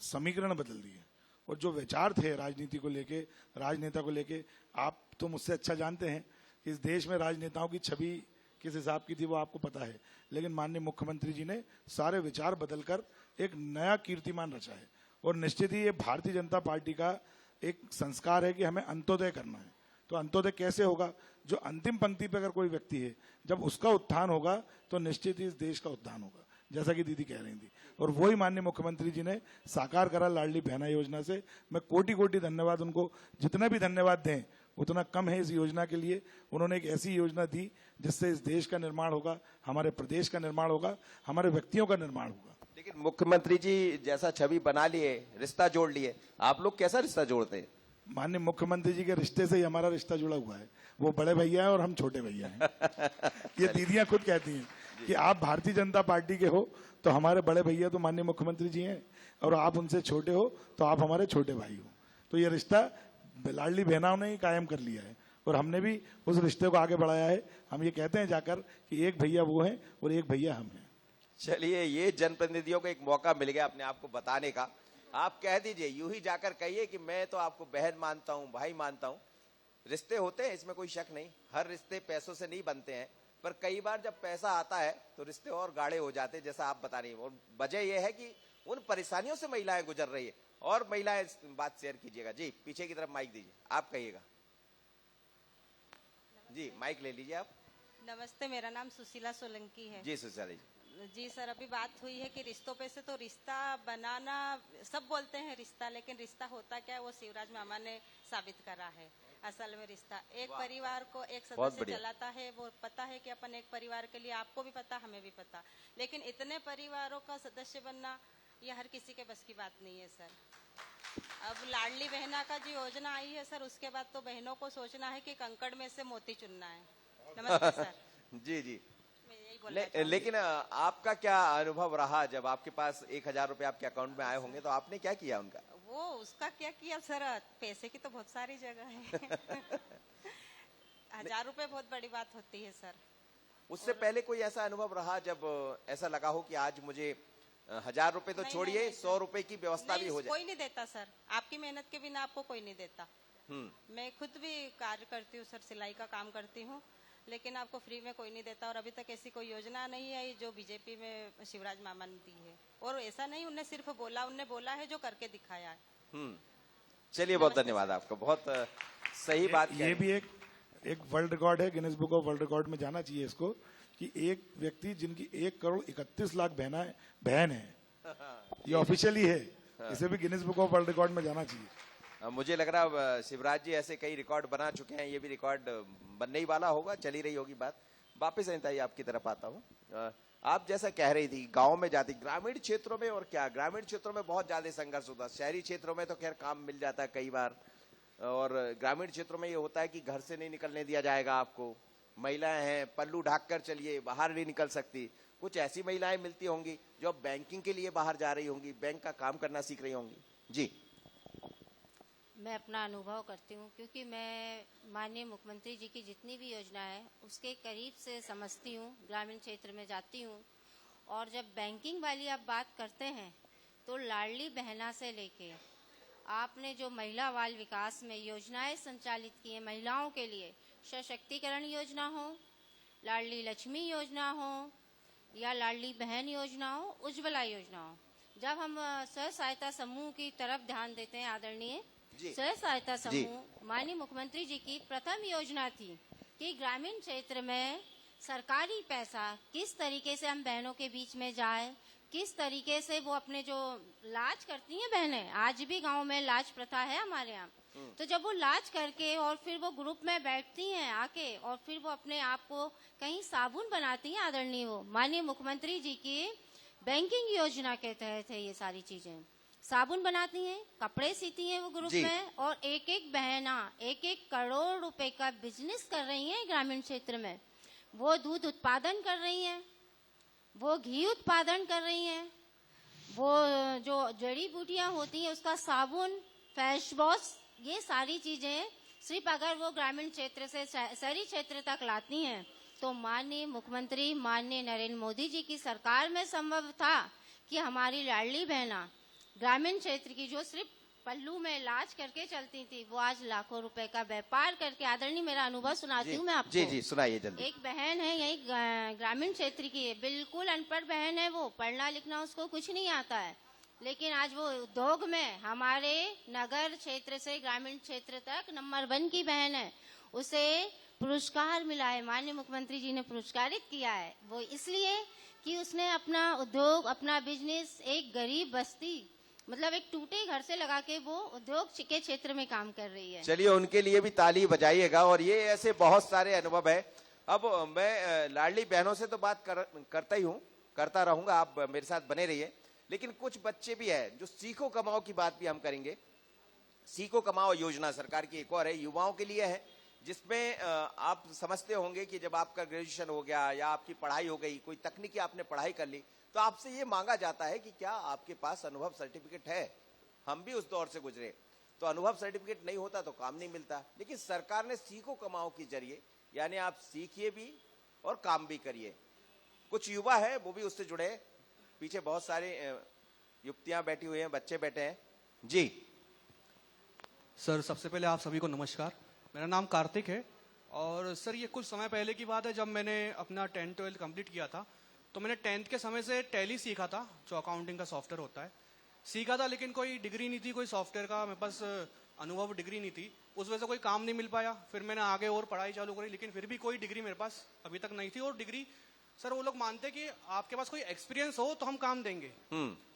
समीकरण बदल दिए, और जो विचार थे राजनीति को लेके, राजनेता को लेके, आप तो मुझसे अच्छा जानते हैं कि इस देश में राजनेताओं की छवि किस हिसाब की थी वो आपको पता है, लेकिन माननीय मुख्यमंत्री जी ने सारे विचार बदलकर एक नया कीर्तिमान रचा है। और निश्चित ही ये भारतीय जनता पार्टी का एक संस्कार है कि हमें अंत्योदय करना है। तो अंत्योदय कैसे होगा? जो अंतिम पंक्ति पे अगर कोई व्यक्ति है, जब उसका उत्थान होगा तो निश्चित ही इस देश का उत्थान होगा, जैसा कि दीदी कह रही थी। और वही माननीय मुख्यमंत्री जी ने साकार करा लाडली बहना योजना से। मैं कोटि कोटि धन्यवाद उनको, जितना भी धन्यवाद दें उतना कम है इस योजना के लिए। उन्होंने एक ऐसी योजना दी जिससे इस देश का निर्माण होगा, हमारे प्रदेश का निर्माण होगा, हमारे व्यक्तियों का निर्माण होगा। लेकिन मुख्यमंत्री जी जैसा छवि बना लिए, रिश्ता जोड़ लिए, आप लोग कैसा रिश्ता जोड़ते हैं? माननीय मुख्यमंत्री जी के रिश्ते से ही हमारा रिश्ता जुड़ा हुआ है। वो बड़े भैया हैं और हम छोटे भैया हैं। ये दीदियां खुद कहती हैं कि आप भारतीय जनता पार्टी के हो तो हमारे बड़े भैया तो माननीय मुख्यमंत्री जी हैं, और आप उनसे छोटे हो तो आप हमारे छोटे भाई हो। तो ये रिश्ता लाडली बहनाओं ने ही कायम कर लिया है, और हमने भी उस रिश्ते को आगे बढ़ाया है। हम ये कहते हैं जाकर कि एक भैया वो हैं और एक भैया हम हैं। चलिए, ये जनप्रतिनिधियों को एक मौका मिल गया अपने आप को बताने का। आप कह दीजिए, यूं ही जाकर कहिए कि मैं तो आपको बहन मानता हूं, भाई मानता हूं। रिश्ते होते हैं, इसमें कोई शक नहीं, हर रिश्ते पैसों से नहीं बनते हैं, पर कई बार जब पैसा आता है तो रिश्ते और गाढ़े हो जाते हैं, जैसा आप बता रही हैं। और वजह यह है कि उन परेशानियों से महिलाएं गुजर रही है। और महिलाएं बात शेयर कीजिएगा। जी, पीछे की तरफ माइक दीजिए, आप कहिएगा। जी, माइक ले लीजिए आप। नमस्ते, मेरा नाम सुशीला सोलंकी है। जी सुशीला जी सर, अभी बात हुई है कि रिश्तों पे से तो रिश्ता बनाना, सब बोलते हैं रिश्ता, लेकिन रिश्ता होता क्या है वो शिवराज मामा ने साबित करा है। असल में रिश्ता एक परिवार को एक सदस्य चलाता है, वो पता है कि अपन एक परिवार के लिए, आपको भी पता हमें भी पता, लेकिन इतने परिवारों का सदस्य बनना ये हर किसी के बस की बात नहीं है सर। अब लाडली बहना का जो योजना आई है सर, उसके बाद तो बहनों को सोचना है कि कंकड़ में से मोती चुनना है। नमस्ते सर। जी जी, लेकिन आपका क्या अनुभव रहा जब आपके पास 1000 रुपए आपके अकाउंट में आए होंगे, तो आपने क्या किया उनका? वो उसका क्या किया सर, पैसे की तो बहुत सारी जगह है। 1000 रुपए बहुत बड़ी बात होती है सर। उससे पहले कोई ऐसा अनुभव रहा जब ऐसा लगा हो कि आज मुझे 1000 रुपए तो छोड़िए, 100 रुपए की व्यवस्था भी हो जाए? कोई नहीं देता सर, आपकी मेहनत के बिना आपको कोई नहीं देता। मैं खुद भी कार्य करती हूँ सर, सिलाई का काम करती हूँ, लेकिन आपको फ्री में कोई नहीं देता। और अभी तक ऐसी कोई योजना नहीं आई जो बीजेपी में शिवराज मामा ने दी है। और ऐसा नहीं, उन्हें सिर्फ बोला, उन्हें बोला है जो करके दिखाया है। चलिए, बहुत धन्यवाद आपका, बहुत सही बात। ये भी एक वर्ल्ड रिकॉर्ड है, Guinness book of world record में जाना चाहिए इसको, कि एक व्यक्ति जिनकी 1,31,00,000 बहन है, ये ऑफिशियली है, इसे भी Guinness book of world record में जाना चाहिए। मुझे लग रहा शिवराज जी ऐसे कई रिकॉर्ड बना चुके हैं, ये भी रिकॉर्ड बनने ही वाला होगा, चली रही होगी बात। वापिस अनिता जी आपकी तरफ आता हूँ। आप जैसा कह रही थी, गांव में जाती, ग्रामीण क्षेत्रों में, और क्या ग्रामीण क्षेत्रों में बहुत ज्यादा संघर्ष होता है। शहरी क्षेत्रों में तो खैर काम मिल जाता है कई बार, और ग्रामीण क्षेत्रों में ये होता है कि घर से नहीं निकलने दिया जाएगा आपको, महिलाएं हैं, पल्लू ढाक कर चलिए, बाहर नहीं निकल सकती। कुछ ऐसी महिलाएं मिलती होंगी जो अब बैंकिंग के लिए बाहर जा रही होंगी, बैंक का काम करना सीख रही होंगी। जी, मैं अपना अनुभव करती हूँ, क्योंकि मैं माननीय मुख्यमंत्री जी की जितनी भी योजना है उसके करीब से समझती हूँ, ग्रामीण क्षेत्र में जाती हूँ। और जब बैंकिंग वाली आप बात करते हैं तो लाडली बहना से लेके आपने जो महिला बाल विकास में योजनाएं संचालित की हैं महिलाओं के लिए, सशक्तिकरण योजना हो, लाडली लक्ष्मी योजना हो या लाडली बहन योजना हो, उज्ज्वला योजना हो, जब हम स्व सहायता समूह की तरफ ध्यान देते हैं, आदरणीय स्व सहायता समूह माननीय मुख्यमंत्री जी की प्रथम योजना थी कि ग्रामीण क्षेत्र में सरकारी पैसा किस तरीके से हम बहनों के बीच में जाए, किस तरीके से वो अपने जो लाज करती हैं बहनें, आज भी गांव में लाज प्रथा है हमारे यहाँ, तो जब वो लाज करके और फिर वो ग्रुप में बैठती हैं आके और फिर वो अपने आप को कहीं साबुन बनाती हैं, आदरणीय वो माननीय मुख्यमंत्री जी की बैंकिंग योजना के तहत है, ये सारी चीजें साबुन बनाती हैं, कपड़े सीती हैं वो ग्रुप में, और एक एक बहना 1-1 करोड़ रुपए का बिजनेस कर रही हैं ग्रामीण क्षेत्र में। वो दूध उत्पादन कर रही हैं, वो घी उत्पादन कर रही हैं, वो जो जड़ी बूटियां होती हैं उसका साबुन, फेस वॉश, ये सारी चीजें सिर्फ अगर वो ग्रामीण क्षेत्र से शहरी क्षेत्र तक लाती हैं तो माननीय मुख्यमंत्री माननीय नरेंद्र मोदी जी की सरकार में संभव था कि हमारी लाडली बहना ग्रामीण क्षेत्र की जो सिर्फ पल्लू में इलाज करके चलती थी, वो आज लाखों रुपए का व्यापार करके, आदरणीय मेरा अनुभव सुनाती हूँ मैं आपको। जी जी, सुनाइए जल्दी। एक बहन है यही ग्रामीण क्षेत्र की है, बिल्कुल अनपढ़ बहन है, वो पढ़ना लिखना उसको कुछ नहीं आता है, लेकिन आज वो उद्योग में हमारे नगर क्षेत्र से ग्रामीण क्षेत्र तक नंबर 1 की बहन है। उसे पुरस्कार मिला है, माननीय मुख्यमंत्री जी ने पुरस्कारित किया है, वो इसलिए कि उसने अपना उद्योग, अपना बिजनेस एक गरीब बस्ती, मतलब एक टूटे घर से लगा के वो उद्योग के क्षेत्र में काम कर रही है। चलिए उनके लिए भी ताली बजाइएगा। और ये ऐसे बहुत सारे अनुभव है। अब मैं लाडली बहनों से तो बात करता ही हूँ, करता रहूंगा, आप मेरे साथ बने रहिए। लेकिन कुछ बच्चे भी है जो सीखो कमाओ की बात भी हम करेंगे। सीखो कमाओ योजना सरकार की एक और है, युवाओं के लिए है, जिसमें आप समझते होंगे कि जब आपका ग्रेजुएशन हो गया या आपकी पढ़ाई हो गई, कोई तकनीकी आपने पढ़ाई कर ली, तो आपसे ये मांगा जाता है कि क्या आपके पास अनुभव सर्टिफिकेट है। हम भी उस दौर से गुजरे, तो अनुभव सर्टिफिकेट नहीं होता तो काम नहीं मिलता। लेकिन सरकार ने सीखो कमाओ के जरिए, यानी आप सीखिए भी और काम भी करिए। कुछ युवा है वो भी उससे जुड़े, पीछे बहुत सारे युवतियां बैठी हुई हैं, बच्चे बैठे हैं। जी सर, सबसे पहले आप सभी को नमस्कार। मेरा नाम कार्तिक है और सर ये कुछ समय पहले की बात है, जब मैंने अपना 10th-12th कंप्लीट किया था तो मैंने 10th के समय से टैली सीखा था, जो अकाउंटिंग का सॉफ्टवेयर होता है, सीखा था। लेकिन कोई डिग्री नहीं थी, कोई सॉफ्टवेयर का मेरे पास अनुभव डिग्री नहीं थी, उस वजह से कोई काम नहीं मिल पाया। फिर मैंने आगे और पढ़ाई चालू करी, लेकिन फिर भी कोई डिग्री मेरे पास अभी तक नहीं थी। और डिग्री सर वो लोग मानते कि आपके पास कोई एक्सपीरियंस हो तो हम काम देंगे,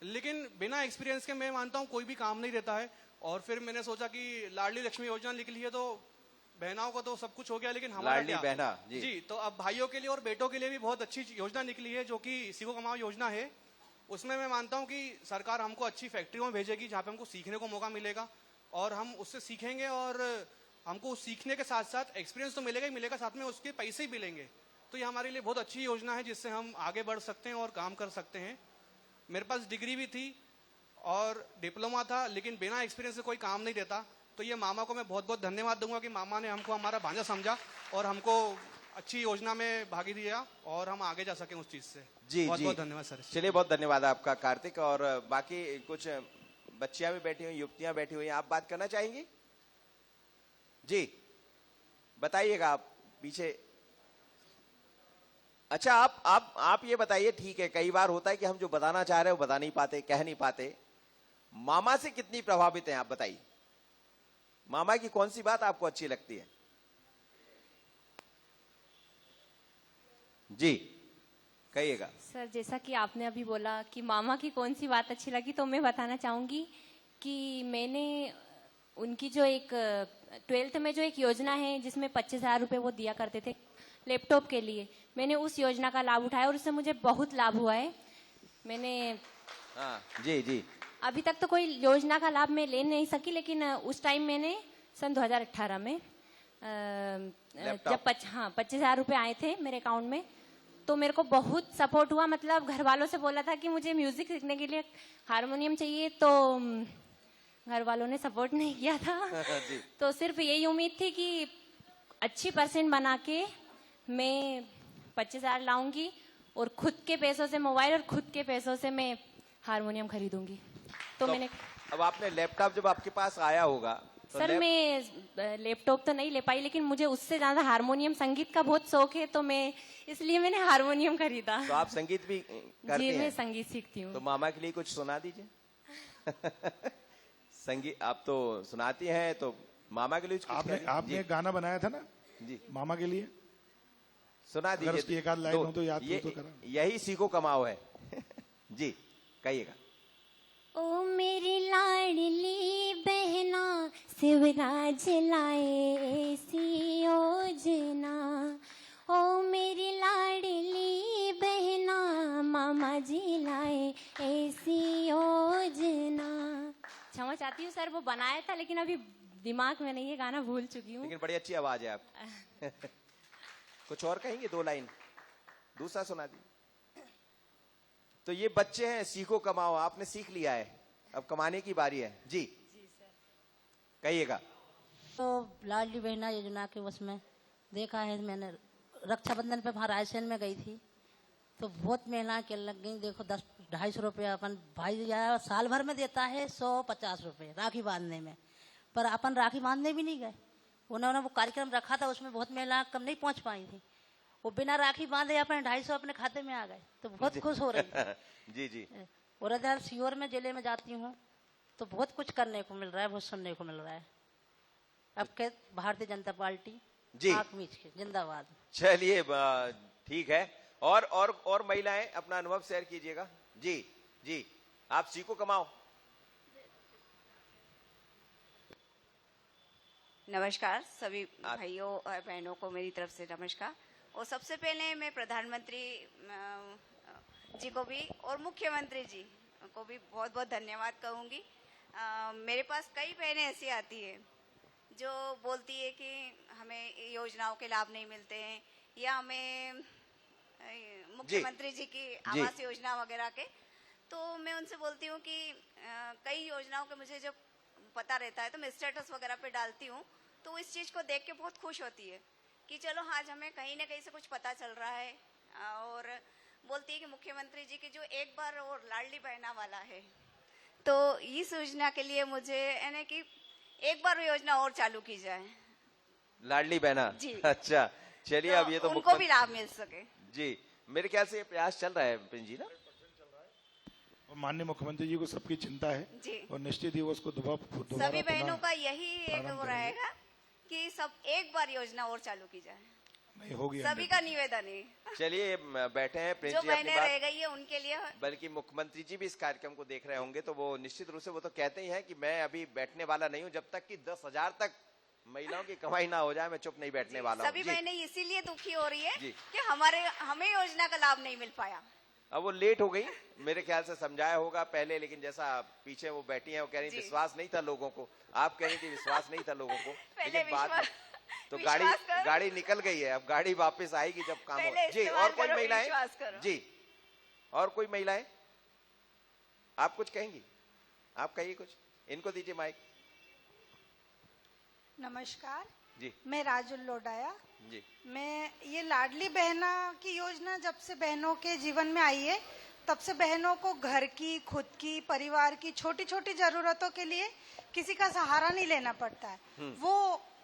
लेकिन बिना एक्सपीरियंस के मैं मानता हूँ कोई भी काम नहीं देता है। और फिर मैंने सोचा कि लाडली लक्ष्मी योजना लिख ली है तो बहनाओं को तो सब कुछ हो गया, लेकिन हमारा क्या? बहना जी, तो अब भाइयों के लिए और बेटों के लिए भी बहुत अच्छी योजना निकली है, जो कि सीखो कमाओ योजना है। उसमें मैं मानता हूं कि सरकार हमको अच्छी फैक्ट्रियों में भेजेगी जहां पे हमको सीखने को मौका मिलेगा और हम उससे सीखेंगे, और हमको सीखने के साथ साथ एक्सपीरियंस तो मिलेगा ही मिलेगा, साथ में उसके पैसे ही मिलेंगे। तो ये हमारे लिए बहुत अच्छी योजना है, जिससे हम आगे बढ़ सकते हैं और काम कर सकते हैं। मेरे पास डिग्री भी थी और डिप्लोमा था, लेकिन बिना एक्सपीरियंस से कोई काम नहीं देता। तो ये मामा को मैं बहुत बहुत धन्यवाद दूंगा कि मामा ने हमको हमारा भांजा समझा और हमको अच्छी योजना में भागी दिया और हम आगे जा सके उस चीज से। जी बहुत जी, बहुत धन्यवाद सर। चलिए बहुत धन्यवाद आपका कार्तिक। और बाकी कुछ बच्चियां भी बैठी हुई, युवतियां बैठी हुई हैं, आप बात करना चाहेंगी? जी बताइएगा आप पीछे। अच्छा, आप ये बताइए, ठीक है, कई बार होता है कि हम जो बताना चाह रहे हैं वो बता नहीं पाते, कह नहीं पाते। मामा से कितनी प्रभावित हैं आप बताइए? मामा की कौन सी बात आपको अच्छी लगती है? जी कहिएगा। सर, जैसा कि आपने अभी बोला कि मामा की कौन सी बात अच्छी लगी, तो मैं बताना चाहूंगी कि मैंने उनकी जो एक 12th में जो एक योजना है जिसमें 25,000 रुपए वो दिया करते थे लैपटॉप के लिए, मैंने उस योजना का लाभ उठाया और उससे मुझे बहुत लाभ हुआ है। मैंने जी जी, अभी तक तो कोई योजना का लाभ मैं ले नहीं सकी, लेकिन उस टाइम मैंने सन 2018 में जब 25,000 रुपए आए थे मेरे अकाउंट में, तो मेरे को बहुत सपोर्ट हुआ। मतलब घर वालों से बोला था कि मुझे म्यूजिक सीखने के लिए हारमोनियम चाहिए, तो घर वालों ने सपोर्ट नहीं किया था। तो सिर्फ यही उम्मीद थी कि अच्छी परसेंट बना के मैं 25,000 लाऊंगी और खुद के पैसों से मोबाइल और खुद के पैसों से मैं हारमोनियम खरीदूंगी। तो मैंने अब आपने लैपटॉप जब आपके पास आया होगा तो सर मैं लैपटॉप तो नहीं ले पाई, लेकिन मुझे उससे ज्यादा हारमोनियम संगीत का बहुत शौक है, तो मैं इसलिए मैंने हारमोनियम खरीदा। तो आप संगीत भी करती जी, हैं? मैं संगीत सीखती हूँ। तो मामा के लिए कुछ सुना दीजिए। संगीत आप तो सुनाती हैं, तो मामा के लिए कुछ आपने एक गाना बनाया था ना जी मामा के लिए, सुना अगर उसकी दीजिए। एक आध लाइन हो तो याद हो तो करा। यही सीखो कमाओ है। जी कहिएगा। ओ मेरी लाडली बहना शिवराज लाए ऐसी योजना, ओ मेरी लाडली बहना मामा जी लाए ऐसी योजना। क्षमा चाहती हूँ सर, वो बनाया था लेकिन अभी दिमाग में नहीं है, गाना भूल चुकी हूँ। लेकिन बड़ी अच्छी आवाज है आप। कुछ और कहेंगे? 2 लाइन दूसरा सुना दी। तो ये बच्चे हैं, सीखो कमाओ, आपने सीख लिया है, अब कमाने की बारी है। जी कहिएगा। तो लाडली बहना योजना के उसमें देखा है मैंने, रक्षाबंधन पे वहाँ रायसेन में गई थी, तो बहुत महिलाएं के लग गई। देखो 10-250 रुपया अपन भाई यार साल भर में देता है, 150 रुपये राखी बांधने में, पर अपन राखी बांधने भी नहीं गए। उन्होंने वो कार्यक्रम रखा था, उसमें बहुत महिलाएं कम नहीं पहुंच पाई थी, वो बिना राखी बांधे अपने 250 अपने खाते में आ गए, तो बहुत खुश हो रही है। जी जी। और इधर सीहोर में जिले में जाती हूँ तो बहुत कुछ करने को मिल रहा है, बहुत सुनने को मिल रहा है। अब के भारतीय जनता पार्टी जी जिंदाबाद। चलिए ठीक है। और महिलाएं अपना अनुभव शेयर कीजिएगा। जी जी आप सीखो कमाओ। नमस्कार सभी भाइयों और बहनों को मेरी तरफ से नमस्कार। और सबसे पहले मैं प्रधानमंत्री जी को भी और मुख्यमंत्री जी को भी बहुत बहुत धन्यवाद कहूँगी। मेरे पास कई बहनें ऐसी आती है जो बोलती है कि हमें योजनाओं के लाभ नहीं मिलते हैं, या हमें मुख्यमंत्री जी की आवास योजना वगैरह के। तो मैं उनसे बोलती हूँ कि कई योजनाओं के मुझे जब पता रहता है तो मैं स्टेटस वगैरह पे डालती हूँ, तो इस चीज़ को देख के बहुत खुश होती है कि चलो आज हमें कहीं ना कहीं से कुछ पता चल रहा है। और बोलती है कि मुख्यमंत्री जी की जो एक बार और लाडली बहना वाला है, तो इस योजना के लिए मुझे यानी कि एक बार वो योजना और चालू की जाए, लाडली बहना जी। अच्छा चलिए, तो अब ये तो उनको भी लाभ मिल सके। जी मेरे ख्याल से ये प्रयास चल रहा है प्रिंस जी ना। और माननीय मुख्यमंत्री जी को सबकी चिंता है जी। और निश्चित ही वो उसको दोबारा सभी बहनों का यही एक वो रहेगा कि सब एक बार योजना और चालू की जाए, नहीं होगी, सभी का निवेदन है। चलिए बैठे हैं प्रिंस जो जी अपनी बहनें बात, रह गई है उनके लिए। बल्कि मुख्यमंत्री जी भी इस कार्यक्रम को देख रहे होंगे, तो वो निश्चित रूप से वो तो कहते ही हैं कि मैं अभी बैठने वाला नहीं हूं जब तक कि 10,000 तक महिलाओं की कमाई ना हो जाए, मैं चुप नहीं बैठने वाला हूं। सभी बहनें इसीलिए दुखी हो रही है जी। कि हमें योजना का लाभ नहीं मिल पाया। अब वो लेट हो गई, मेरे ख्याल से समझाया होगा पहले, लेकिन जैसा पीछे वो बैठी हैं वो कह रही विश्वास नहीं था लोगों को, आप कह रही थी विश्वास नहीं था लोगों को, लेकिन बाद में तो गाड़ी निकल गई है, अब गाड़ी वापस आएगी जब काम हो। जी और कोई महिलाएं? जी और कोई महिलाएं आप कुछ कहेंगी? आप कहिए कुछ, इनको दीजिए माइक। नमस्कार जी, मैं राजुल लोडाया जी। मैं ये लाडली बहना की योजना जब से बहनों के जीवन में आई है, तब से बहनों को घर की, खुद की, परिवार की छोटी छोटी जरूरतों के लिए किसी का सहारा नहीं लेना पड़ता है। वो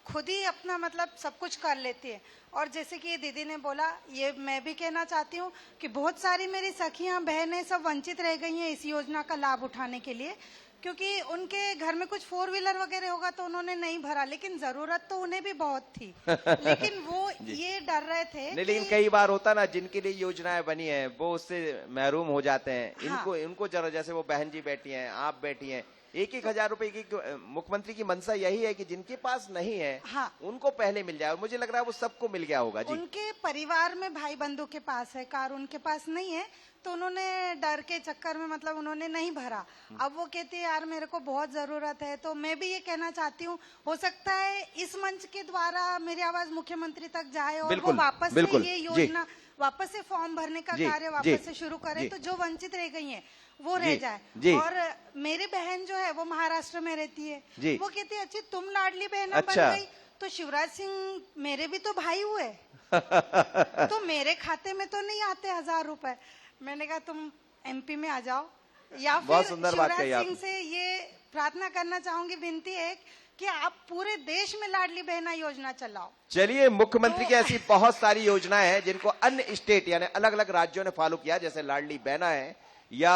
खुद ही अपना मतलब सब कुछ कर लेती है। और जैसे कि ये दीदी ने बोला, ये मैं भी कहना चाहती हूँ कि बहुत सारी मेरी सखियां बहनें सब वंचित रह गई हैं इस योजना का लाभ उठाने के लिए, क्योंकि उनके घर में कुछ 4 व्हीलर वगैरह होगा तो उन्होंने नहीं भरा, लेकिन जरूरत तो उन्हें भी बहुत थी। लेकिन वो ये डर रहे थे नहीं, लेकिन कई बार होता ना जिनके लिए योजनाएं बनी है वो उससे महरूम हो जाते हैं। हाँ। इनको जरा, जैसे वो बहन जी बैठी हैं, आप बैठी हैं, एक हजार रुपए की मुख्यमंत्री की मंशा यही है कि जिनके पास नहीं है हाँ। उनको पहले मिल जाए, और मुझे लग रहा है वो सबको मिल गया होगा। जी, उनके परिवार में भाई बंधु के पास है कार, उनके पास नहीं है, तो उन्होंने डर के चक्कर में मतलब उन्होंने नहीं भरा। अब वो कहती है यार मेरे को बहुत जरूरत है। तो मैं भी ये कहना चाहती हूँ, हो सकता है इस मंच के द्वारा मेरी आवाज मुख्यमंत्री तक जाए और वो वापस से ये योजना, वापस से फॉर्म भरने का कार्य वापस से शुरू करें, तो जो वंचित रह गई है वो रह जाए। और मेरी बहन जो है वो महाराष्ट्र में रहती है, वो कहती है अच्छी तुम लाडली बहन बन गई तो शिवराज सिंह मेरे भी तो भाई हुए तो मेरे खाते में तो नहीं आते 1000 रुपए। मैंने कहा तुम एमपी में आ जाओ, या फिर शिवराज सिंह से ये प्रार्थना करना चाहूंगी, विनती है कि आप पूरे देश में लाडली बहना योजना चलाओ। चलिए, मुख्यमंत्री की ऐसी बहुत सारी योजनाएं हैं जिनको अन्य स्टेट यानी अलग अलग राज्यों ने फॉलो किया, जैसे लाडली बहना है, या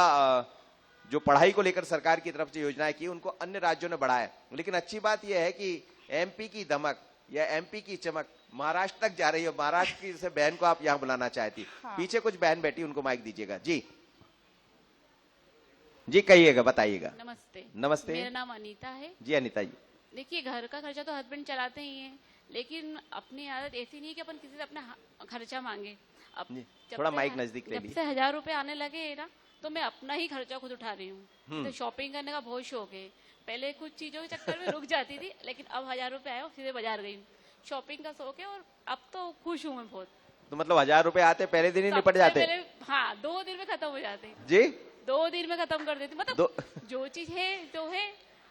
जो पढ़ाई को लेकर सरकार की तरफ से योजनाएं की उनको अन्य राज्यों ने बढ़ाया। लेकिन अच्छी बात यह है कि एमपी की धमक या एमपी की चमक महाराष्ट्र तक जा रही है। महाराष्ट्र की से बहन को आप यहाँ बुलाना चाहती। हाँ। पीछे कुछ बहन बैठी, उनको माइक दीजिएगा। जी जी, कहिएगा, बताइएगा। नमस्ते। नमस्ते, मेरा नाम अनीता है। जी अनीता जी, देखिए घर का खर्चा तो हस्बैंड चलाते ही हैं, लेकिन अपनी आदत ऐसी नहीं है कि अपन किसी से अपना खर्चा मांगे। अब थोड़ा माइक नजदीक ले लीजिए। जब से 1000 रुपए आने लगे ना, तो मैं अपना ही खर्चा खुद उठा रही हूँ। तो शॉपिंग करने का बहुत शौक है। पहले कुछ चीजों के चक्कर में रुक जाती थी, लेकिन अब 1000 रुपए आए सीधे बाजार गई। शॉपिंग का शौक है और अब तो खुश हूँ मैं बहुत। तो मतलब 1000 रुपए आते पहले दिन ही निपट जाते? हाँ, 2 दिन में खत्म हो जाते। जी, 2 दिन में खत्म कर देती, मतलब जो चीज है जो है।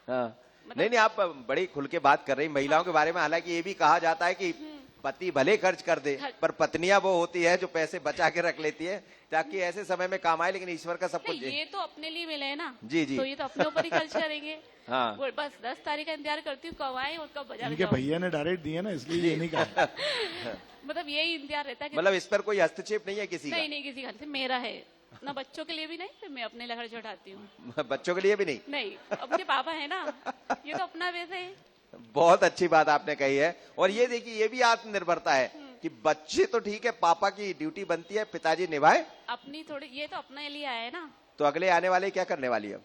हाँ। नहीं, आप बड़ी खुल के बात कर रही महिलाओं के बारे में। हालांकि ये भी कहा जाता है कि पति भले खर्च कर दे, पर पत्नियां वो होती है जो पैसे बचा के रख लेती है ताकि ऐसे समय में काम आए। लेकिन ईश्वर का सब कुछ ये तो अपने लिए मिले है ना। जी जी, तो ये तो अपने ऊपर ही खर्च करेंगे। हाँ, बस 10 तारीख का इंतजार करती हूँ कब आए और कब बाजार इनके भैया ने डायरेक्ट दिया ना, इसलिए ये नहीं कहा। मतलब यही इंतजार रहता है। मतलब इस पर कोई हस्तक्षेप नहीं है किसी का? नहीं, किसी का मेरा है ना, बच्चों के लिए भी नहीं, फिर मैं अपने लिए खर्च उठाती हूँ। बच्चों के लिए भी नहीं? नहीं, अपने पापा है ना, ये तो अपना वैसे है। बहुत अच्छी बात आपने कही है। और ये देखिए, ये भी आत्मनिर्भरता है कि बच्चे तो ठीक है, पापा की ड्यूटी बनती है, पिताजी निभाए अपनी थोड़ी। ये तो अपने लिए आया है ना, तो अगले आने वाले क्या करने वाली है?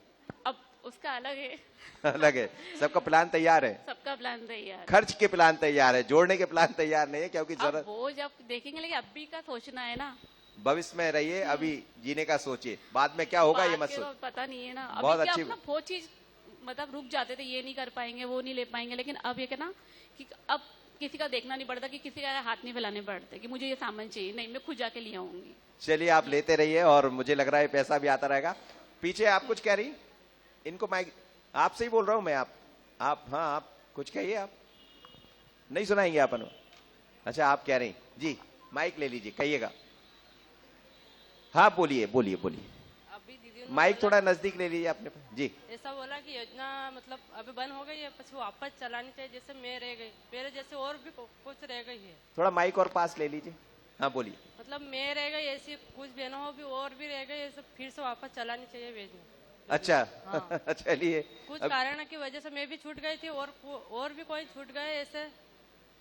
अब उसका अलग है। अलग है, सबका प्लान तैयार है। सबका प्लान तैयार, खर्च के प्लान तैयार है, जोड़ने के प्लान तैयार नहीं है, क्योंकि जरूरत वो जब देखेंगे। लेकिन अभी का सोचना है ना, भविष्य में रहिए, अभी जीने का सोचिए, बाद में क्या होगा ये मत सोचिए। पता नहीं है ना। बहुत अभी अच्छी क्या वो चीज मतलब रुक जाते थे, ये नहीं कर पाएंगे, वो नहीं ले पाएंगे। लेकिन अब ये कहना कि अब किसी का देखना नहीं पड़ता, कि किसी का हाथ नहीं फैलाने पड़ते कि मुझे ये सामान चाहिए, नहीं मैं खुद जाके ले आऊंगी। चलिए, आप लेते रहिए और मुझे लग रहा है पैसा भी आता रहेगा। पीछे आप कुछ कह रही? इनको माइक, आपसे ही बोल रहा हूं मैं। आप हाँ, आप कुछ कहिए। आप नहीं सुनाएंगे अपन? अच्छा, आप कह रही जी, माइक ले लीजिए, कहिएगा। हाँ, बोलिए बोलिए बोलिए। माइक थोड़ा नजदीक ले लीजिए आपने। जी, ऐसा बोला कि योजना मतलब अभी बंद हो गई है, પછી वापस चलानी चाहिए। जैसे मैं रह गई, मेरे जैसे और भी कुछ रह गई है। थोड़ा माइक और पास ले लीजिए। हाँ, बोलिए। मतलब मैं रह गई, ऐसी कुछ बहनों भी और भी रह गई, ऐसे फिर से वापस चलानी चाहिए योजना। अच्छा, हाँ। चलिए। कुछ कारण की वजह से मैं भी छूट गई थी और भी कोई छूट गए ऐसे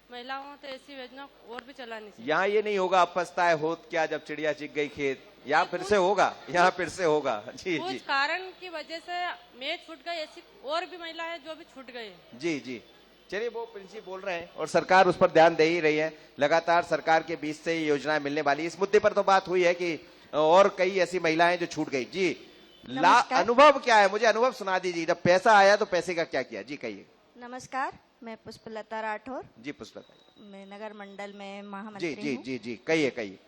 महिलाओं, तो ऐसी योजना और भी चलानी चाहिए। यहाँ ये नहीं होगा अब पछताए होत क्या जब चिड़िया चिग गई खेत, यहाँ फिर से होगा, यहाँ फिर से होगा। जी कुछ जी, कारण की वजह से मैं छूट गई, ऐसी और भी महिला है जो भी छूट गए। जी जी, चलिए, वो प्रिंसी बोल रहे हैं और सरकार उस पर ध्यान दे ही रही है। लगातार सरकार के बीच से ये योजनाएं मिलने वाली। इस मुद्दे पर तो बात हुई है कि और कई ऐसी महिलाएं जो छूट गई। जी, अनुभव क्या है? मुझे अनुभव सुना दीजिए, जब पैसा आया तो पैसे का क्या किया? जी कहिए। नमस्कार, मैं पुष्पलता राठौर। जी पुष्पलता, मैं नगर मंडल में जी महामंत्री जी हूँ। जी जी, कहिए कहिए।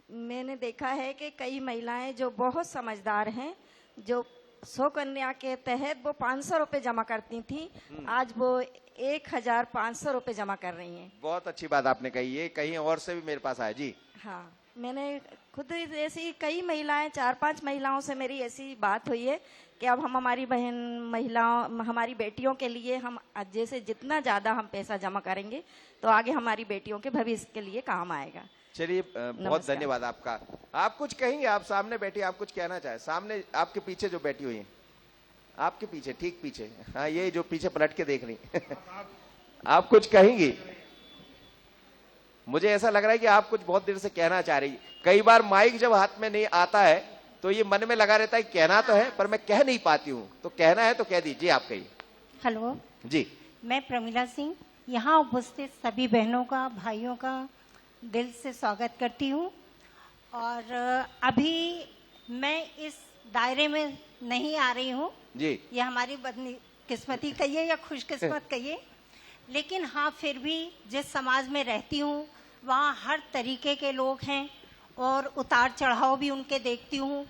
मैंने देखा है कि कई महिलाएं जो बहुत समझदार हैं, जो सौ कन्या के तहत वो 500 रुपए जमा करती थी, आज वो 1500 रुपए जमा कर रही हैं। बहुत अच्छी बात आपने कही है, कहीं और से भी मेरे पास आया। जी हाँ, मैंने खुद ऐसी कई महिलाएं, 4-5 महिलाओं से मेरी ऐसी बात हुई है कि अब हम हमारी बहन महिलाओं, हमारी बेटियों के लिए हम जैसे जितना ज्यादा हम पैसा जमा करेंगे तो आगे हमारी बेटियों के भविष्य के लिए काम आएगा। चलिए, बहुत धन्यवाद आपका। आप कुछ कहेंगे? आप सामने बैठी, आप कुछ कहना चाहे? सामने आपके पीछे जो बैठी हुई है, आपके पीछे, ठीक पीछे, हाँ, ये जो पीछे पलट के देख रही आप कुछ कहेंगी? मुझे ऐसा लग रहा है कि आप कुछ बहुत देर से कहना चाह रही। कई बार माइक जब हाथ में नहीं आता है तो ये मन में लगा रहता है, कहना तो है पर मैं कह नहीं पाती हूँ, तो कहना है तो कह दीजिए, आप कहिए। हेलो जी, मैं प्रमिला सिंह यहाँ उपस्थित सभी बहनों का, भाइयों का दिल से स्वागत करती हूँ। और अभी मैं इस दायरे में नहीं आ रही हूँ जी, ये हमारी बदकिस्मती कहिए या खुशकिस्मत कहिए, लेकिन हाँ फिर भी जिस समाज में रहती हूँ वहाँ हर तरीके के लोग हैं और उतार चढ़ाव भी उनके देखती हूँ।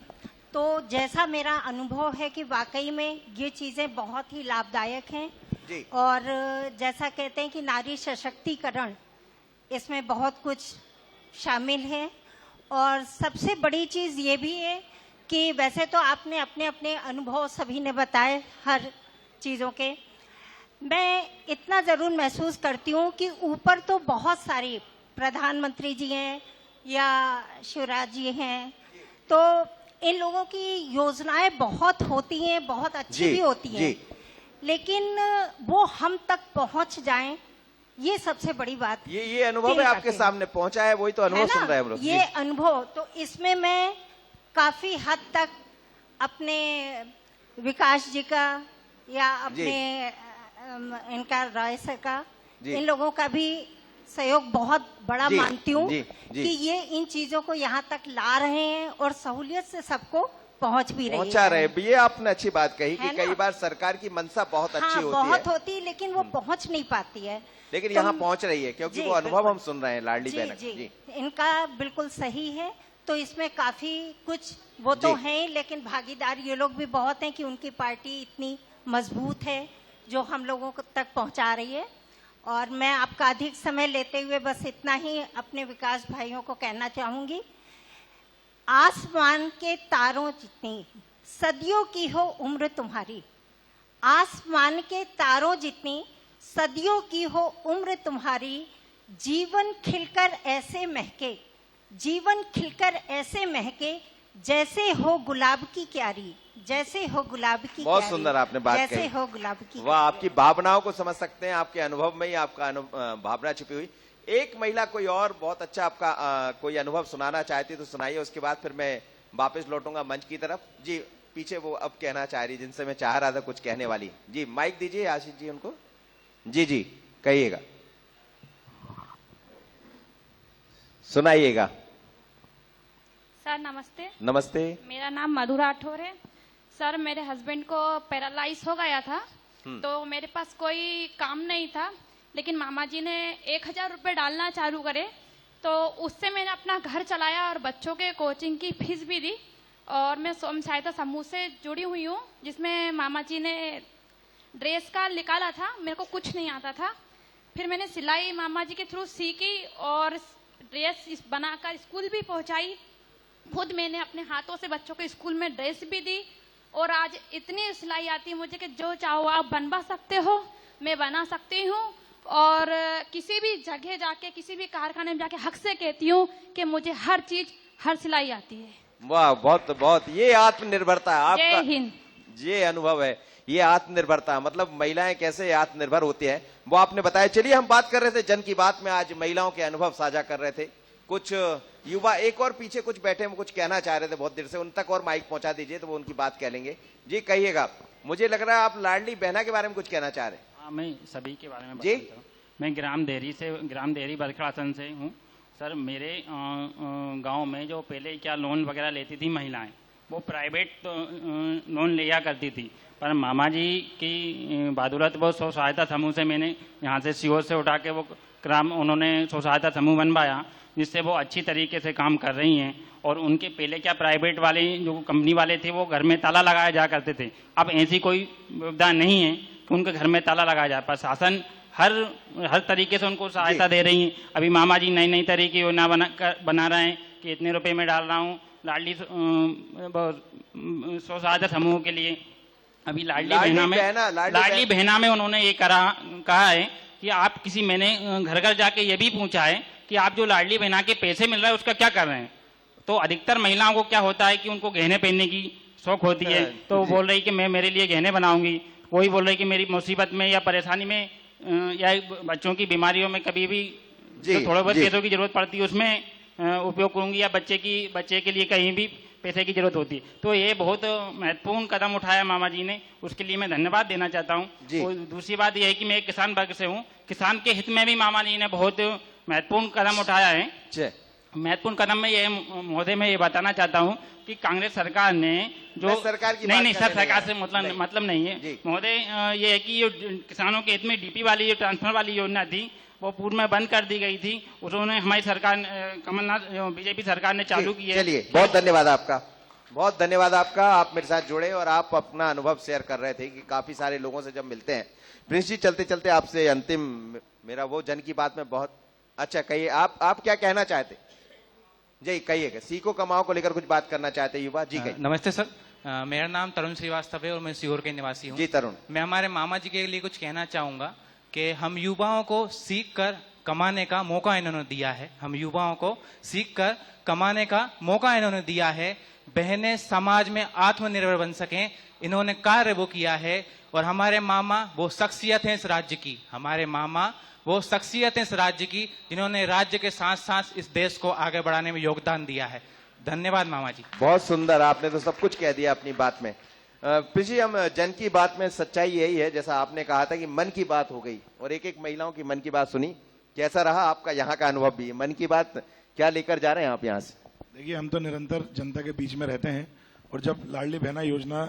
तो जैसा मेरा अनुभव है कि वाकई में ये चीज़ें बहुत ही लाभदायक हैं जी। और जैसा कहते हैं कि नारी सशक्तिकरण, इसमें बहुत कुछ शामिल है। और सबसे बड़ी चीज़ ये भी है कि वैसे तो आपने अपने अपने अनुभव सभी ने बताए हर चीज़ों के, मैं इतना ज़रूर महसूस करती हूँ कि ऊपर तो बहुत सारी प्रधानमंत्री जी हैं या शिवराज जी हैं, तो इन लोगों की योजनाएं बहुत होती हैं, बहुत अच्छी भी होती हैं, लेकिन वो हम तक पहुंच जाएं, ये सबसे बड़ी बात। ये अनुभव है आपके सामने पहुंचा है, वही तो अनुभव सुन रहे हैं हम लोग। ये अनुभव तो इसमें मैं काफी हद तक अपने विकास जी का या अपने इनका राय सर का, इन लोगों का भी सहयोग बहुत बड़ा मानती हूँ कि ये इन चीजों को यहाँ तक ला रहे हैं और सहूलियत से सबको पहुँच भी रही है। पहुँचा रहे, ये आपने अच्छी बात कही कि कई बार सरकार की मंशा बहुत अच्छी होती है, बहुत होती है, लेकिन वो पहुँच नहीं पाती है, लेकिन यहाँ पहुँच रही है क्योंकि वो अनुभव हम सुन रहे हैं लाडली बहन। जी, इनका बिल्कुल सही है। तो इसमें काफी कुछ वो तो हैं, लेकिन भागीदार ये लोग भी बहुत हैं कि उनकी पार्टी इतनी मजबूत है जो हम लोगों तक पहुँचा रही है। और मैं आपका अधिक समय लेते हुए बस इतना ही अपने विकास भाइयों को कहना चाहूंगी, आसमान के तारों जितनी सदियों की हो उम्र तुम्हारी, आसमान के तारों जितनी सदियों की हो उम्र तुम्हारी, जीवन खिलकर ऐसे महके, जीवन खिलकर ऐसे महके, जैसे हो गुलाब की क्यारी, जैसे हो गुलाब की बहुत सुंदर आपने बात कही, जैसे हो गुलाब की। वाह, आपकी भावनाओं को समझ सकते हैं, आपके अनुभव में ही आपका भावना छिपी हुई। एक महिला कोई और बहुत अच्छा आपका कोई अनुभव सुनाना चाहती तो सुनाइए, उसके बाद फिर मैं वापस लौटूंगा मंच की तरफ। जी, पीछे वो अब कहना चाह रही, जिनसे मैं चाह रहा था कुछ कहने वाली। जी, माइक दीजिए आशीष जी उनको। जी जी, कहिएगा, सुनाइएगा। सर नमस्ते। नमस्ते। मेरा नाम मधु राठौर है। सर मेरे हस्बैंड को पैरालाइज हो गया था, तो मेरे पास कोई काम नहीं था, लेकिन मामा जी ने 1000 रुपये डालना चालू करे, तो उससे मैंने अपना घर चलाया और बच्चों के कोचिंग की फीस भी दी। और मैं स्वयं सहायता समूह से जुड़ी हुई हूँ, जिसमें मामा जी ने ड्रेस का निकाला था, मेरे को कुछ नहीं आता था। फिर मैंने सिलाई मामा जी के थ्रू सीखी और ड्रेस बनाकर स्कूल भी पहुँचाई। खुद मैंने अपने हाथों से बच्चों को स्कूल में ड्रेस भी दी, और आज इतनी सिलाई आती है मुझे कि जो चाहो आप बनवा सकते हो, मैं बना सकती हूँ। और किसी भी जगह जाके, किसी भी कारखाने में जाके हक से कहती हूँ कि मुझे हर चीज, हर सिलाई आती है। वाह, बहुत बहुत, ये आत्मनिर्भरता है आपका। जय हिंद। ये अनुभव है, ये आत्मनिर्भरता, मतलब महिलाएं कैसे आत्मनिर्भर होती है वो आपने बताया। चलिए, हम बात कर रहे थे जन की बात में, आज महिलाओं के अनुभव साझा कर रहे थे। कुछ युवा एक और पीछे कुछ बैठे, वो कुछ कहना चाह रहे थे बहुत देर से, उन तक और माइक पहुंचा दीजिए तो वो उनकी बात कह लेंगे। जी कहिएगा। मुझे लग रहा है आप लाडली बहना के बारे में कुछ कहना चाह रहे हैं। हाँ, मैं सभी के बारे में जी, मैं ग्राम देहरी बरखड़ासन से हूँ। सर मेरे गांव में जो पहले क्या लोन वगैरह लेती थी महिलाएं, वो प्राइवेट लोन लिया करती थी, पर मामा जी की बदौलत वो स्व सहायता समूह से मैंने यहाँ से सीओ से उठा के वो ग्राम उन्होंने स्व सहायता समूह बनवाया, जिससे वो अच्छी तरीके से काम कर रही हैं। और उनके पहले क्या प्राइवेट वाले जो कंपनी वाले थे वो घर में ताला लगाया जा करते थे, अब ऐसी कोई व्यवस्था नहीं है कि उनके घर में ताला लगाया जाए। प्रशासन हर तरीके से उनको सहायता दे रही है। अभी मामा जी नई नई तरह की योजना बना रहे हैं कि इतने रुपए में डाल रहा हूँ लाडली स्व सहायता समूह के लिए। अभी लाडली बहना में उन्होंने ये कहा है कि आप किसी, मैंने घर घर जाके ये भी पूछा है कि आप जो लाडली बहना के पैसे मिल रहा है उसका क्या कर रहे हैं। तो अधिकतर महिलाओं को क्या होता है कि उनको गहने पहनने की शौक होती है, तो वो बोल रही कि मैं मेरे लिए गहने बनाऊंगी, कोई बोल रही कि मेरी मुसीबत में या परेशानी में या बच्चों की बीमारियों में कभी भी थोड़े बहुत पैसों की जरूरत पड़ती है उसमें उपयोग करूंगी, या बच्चे के लिए कहीं भी पैसे की जरूरत होती है। तो ये बहुत महत्वपूर्ण कदम उठाया मामा जी ने, उसके लिए मैं धन्यवाद देना चाहता हूँ। और दूसरी बात यह है कि मैं एक किसान वर्ग से हूँ, किसान के हित में भी मामा जी ने बहुत महत्वपूर्ण कदम उठाया है। महत्वपूर्ण कदम में ये महोदय मैं ये बताना चाहता हूँ कि कांग्रेस सरकार ने जो सरकार की नहीं सर, सरकार से मतलब नहीं है महोदय, ये है कि जो किसानों के हित में डीपी वाली जो ट्रांसफर वाली योजना थी वो पूर्व में बंद कर दी गई थी, उन्होंने हमारी सरकार कमलनाथ बीजेपी सरकार ने चालू की है। चलिए, बहुत धन्यवाद आपका, बहुत धन्यवाद आपका। आप मेरे साथ जुड़े और आप अपना अनुभव शेयर कर रहे थे कि काफी सारे लोगों से जब मिलते हैं। प्रिंस जी, चलते चलते आपसे अंतिम मेरा वो जन की बात में बहुत अच्छा कहिए, आप क्या कहना चाहते? जी कहिएगा, सीखो कमाओ को लेकर कुछ बात करना चाहते युवा जी? कहिए। नमस्ते सर, मेरा नाम तरुण श्रीवास्तव है और मैं सीहोर के निवासी हूँ। जी तरुण, मैं हमारे मामा जी के लिए कुछ कहना चाहूंगा कि हम युवाओं को सीख कर कमाने का मौका इन्होंने दिया है। हम युवाओं को सीख कर कमाने का मौका इन्होंने दिया है। बहनें समाज में आत्मनिर्भर बन सकें, इन्होंने कार्य वो किया है। और हमारे मामा वो शख्सियत है इस राज्य की, हमारे मामा वो शख्सियत है इस राज्य की जिन्होंने राज्य के साथ साथ इस देश को आगे बढ़ाने में योगदान दिया है। धन्यवाद मामा जी। बहुत सुंदर, आपने तो सब कुछ कह दिया अपनी बात में। प्रिंस जी, हम जन की बात में सच्चाई यही है, जैसा आपने कहा था कि मन की बात हो गई और एक एक महिलाओं की मन की बात सुनी। कैसा रहा आपका यहाँ का अनुभव भी? मन की बात क्या लेकर जा रहे हैं आप यहाँ से? देखिए, हम तो निरंतर जनता के बीच में रहते हैं और जब लाडली बहना योजना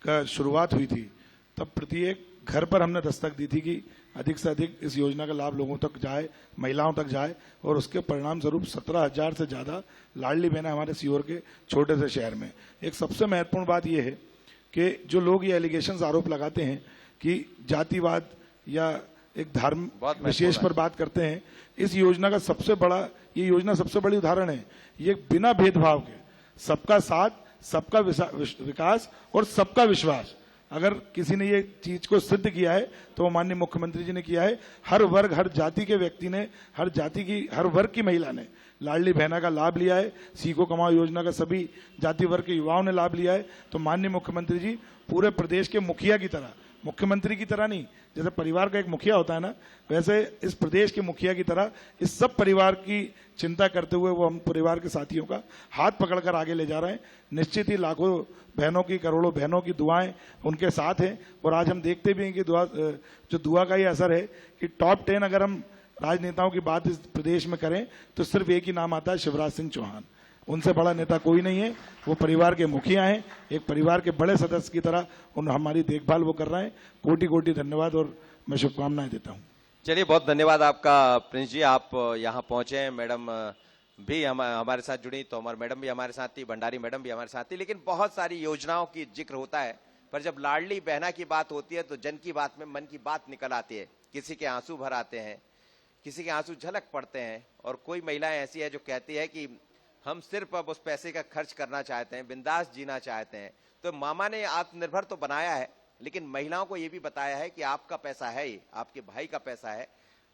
का शुरुआत हुई थी तब प्रत्येक घर पर हमने दस्तक दी थी कि अधिक से अधिक इस योजना का लाभ लोगों तक जाए, महिलाओं तक जाए। और उसके परिणाम स्वरूप 17,000 से ज्यादा लाडली बहना हमारे सीहोर के छोटे से शहर में। एक सबसे महत्वपूर्ण बात यह है कि जो लोग ये एलिगेशंस आरोप लगाते हैं कि जातिवाद या एक धर्म विशेष पर बात करते हैं, इस योजना का ये योजना सबसे बड़ी उदाहरण है। ये बिना भेदभाव के सबका साथ, सबका विकास और सबका विश्वास, अगर किसी ने ये चीज को सिद्ध किया है तो वो माननीय मुख्यमंत्री जी ने किया है। हर वर्ग, हर जाति के व्यक्ति ने, हर वर्ग की महिला ने लाडली बहना का लाभ लिया है। सीखो कमाओ योजना का सभी जाति वर्ग के युवाओं ने लाभ लिया है। तो माननीय मुख्यमंत्री जी पूरे प्रदेश के मुखिया की तरह, मुख्यमंत्री की तरह नहीं, जैसे परिवार का एक मुखिया होता है ना, वैसे इस प्रदेश के मुखिया की तरह इस सब परिवार की चिंता करते हुए वो हम परिवार के साथियों का हाथ पकड़कर आगे ले जा रहे हैं। निश्चित ही लाखों बहनों की, करोड़ों बहनों की दुआएं उनके साथ हैं। और आज हम देखते भी हैं कि जो दुआ का ही असर है कि टॉप 10 अगर हम राजनेताओं की बात इस प्रदेश में करें तो सिर्फ एक ही नाम आता है, शिवराज सिंह चौहान। उनसे बड़ा नेता कोई नहीं है। वो परिवार के मुखिया हैं, एक परिवार के बड़े सदस्य की तरह हमारी देखभाल वो कर रहे हैं। कोटि कोटि धन्यवाद और मैं शुभकामनाएं देता हूँ। चलिए, बहुत धन्यवाद आपका प्रिंस जी, आप यहाँ पहुंचे हैं। मैडम भी हमारे साथ जुड़ी, तो हमारे मैडम भी हमारे साथ थी, भंडारी मैडम भी हमारे साथ थी। लेकिन बहुत सारी योजनाओं की जिक्र होता है, पर जब लाडली बहना की बात होती है तो जन की बात में मन की बात निकल आती है। किसी के आंसू भर आते हैं, किसी के आंसू झलक पड़ते हैं, और कोई महिलाएं ऐसी है जो कहती है कि हम सिर्फ अब उस पैसे का खर्च करना चाहते हैं, बिंदास जीना चाहते हैं। तो मामा ने आत्मनिर्भर तो बनाया है, लेकिन महिलाओं को यह भी बताया है कि आपका पैसा है, ये आपके भाई का पैसा है।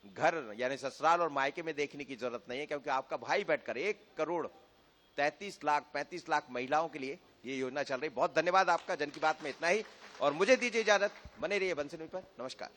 घर यानी ससुराल और मायके में देखने की जरूरत नहीं है, क्योंकि आपका भाई बैठकर 1,33,35 लाख महिलाओं के लिए ये योजना चल रही। बहुत धन्यवाद आपका। जन की बात में इतना ही, और मुझे दीजिए इजाजत। बने रहिए बंसी न्यूज़ पर। नमस्कार।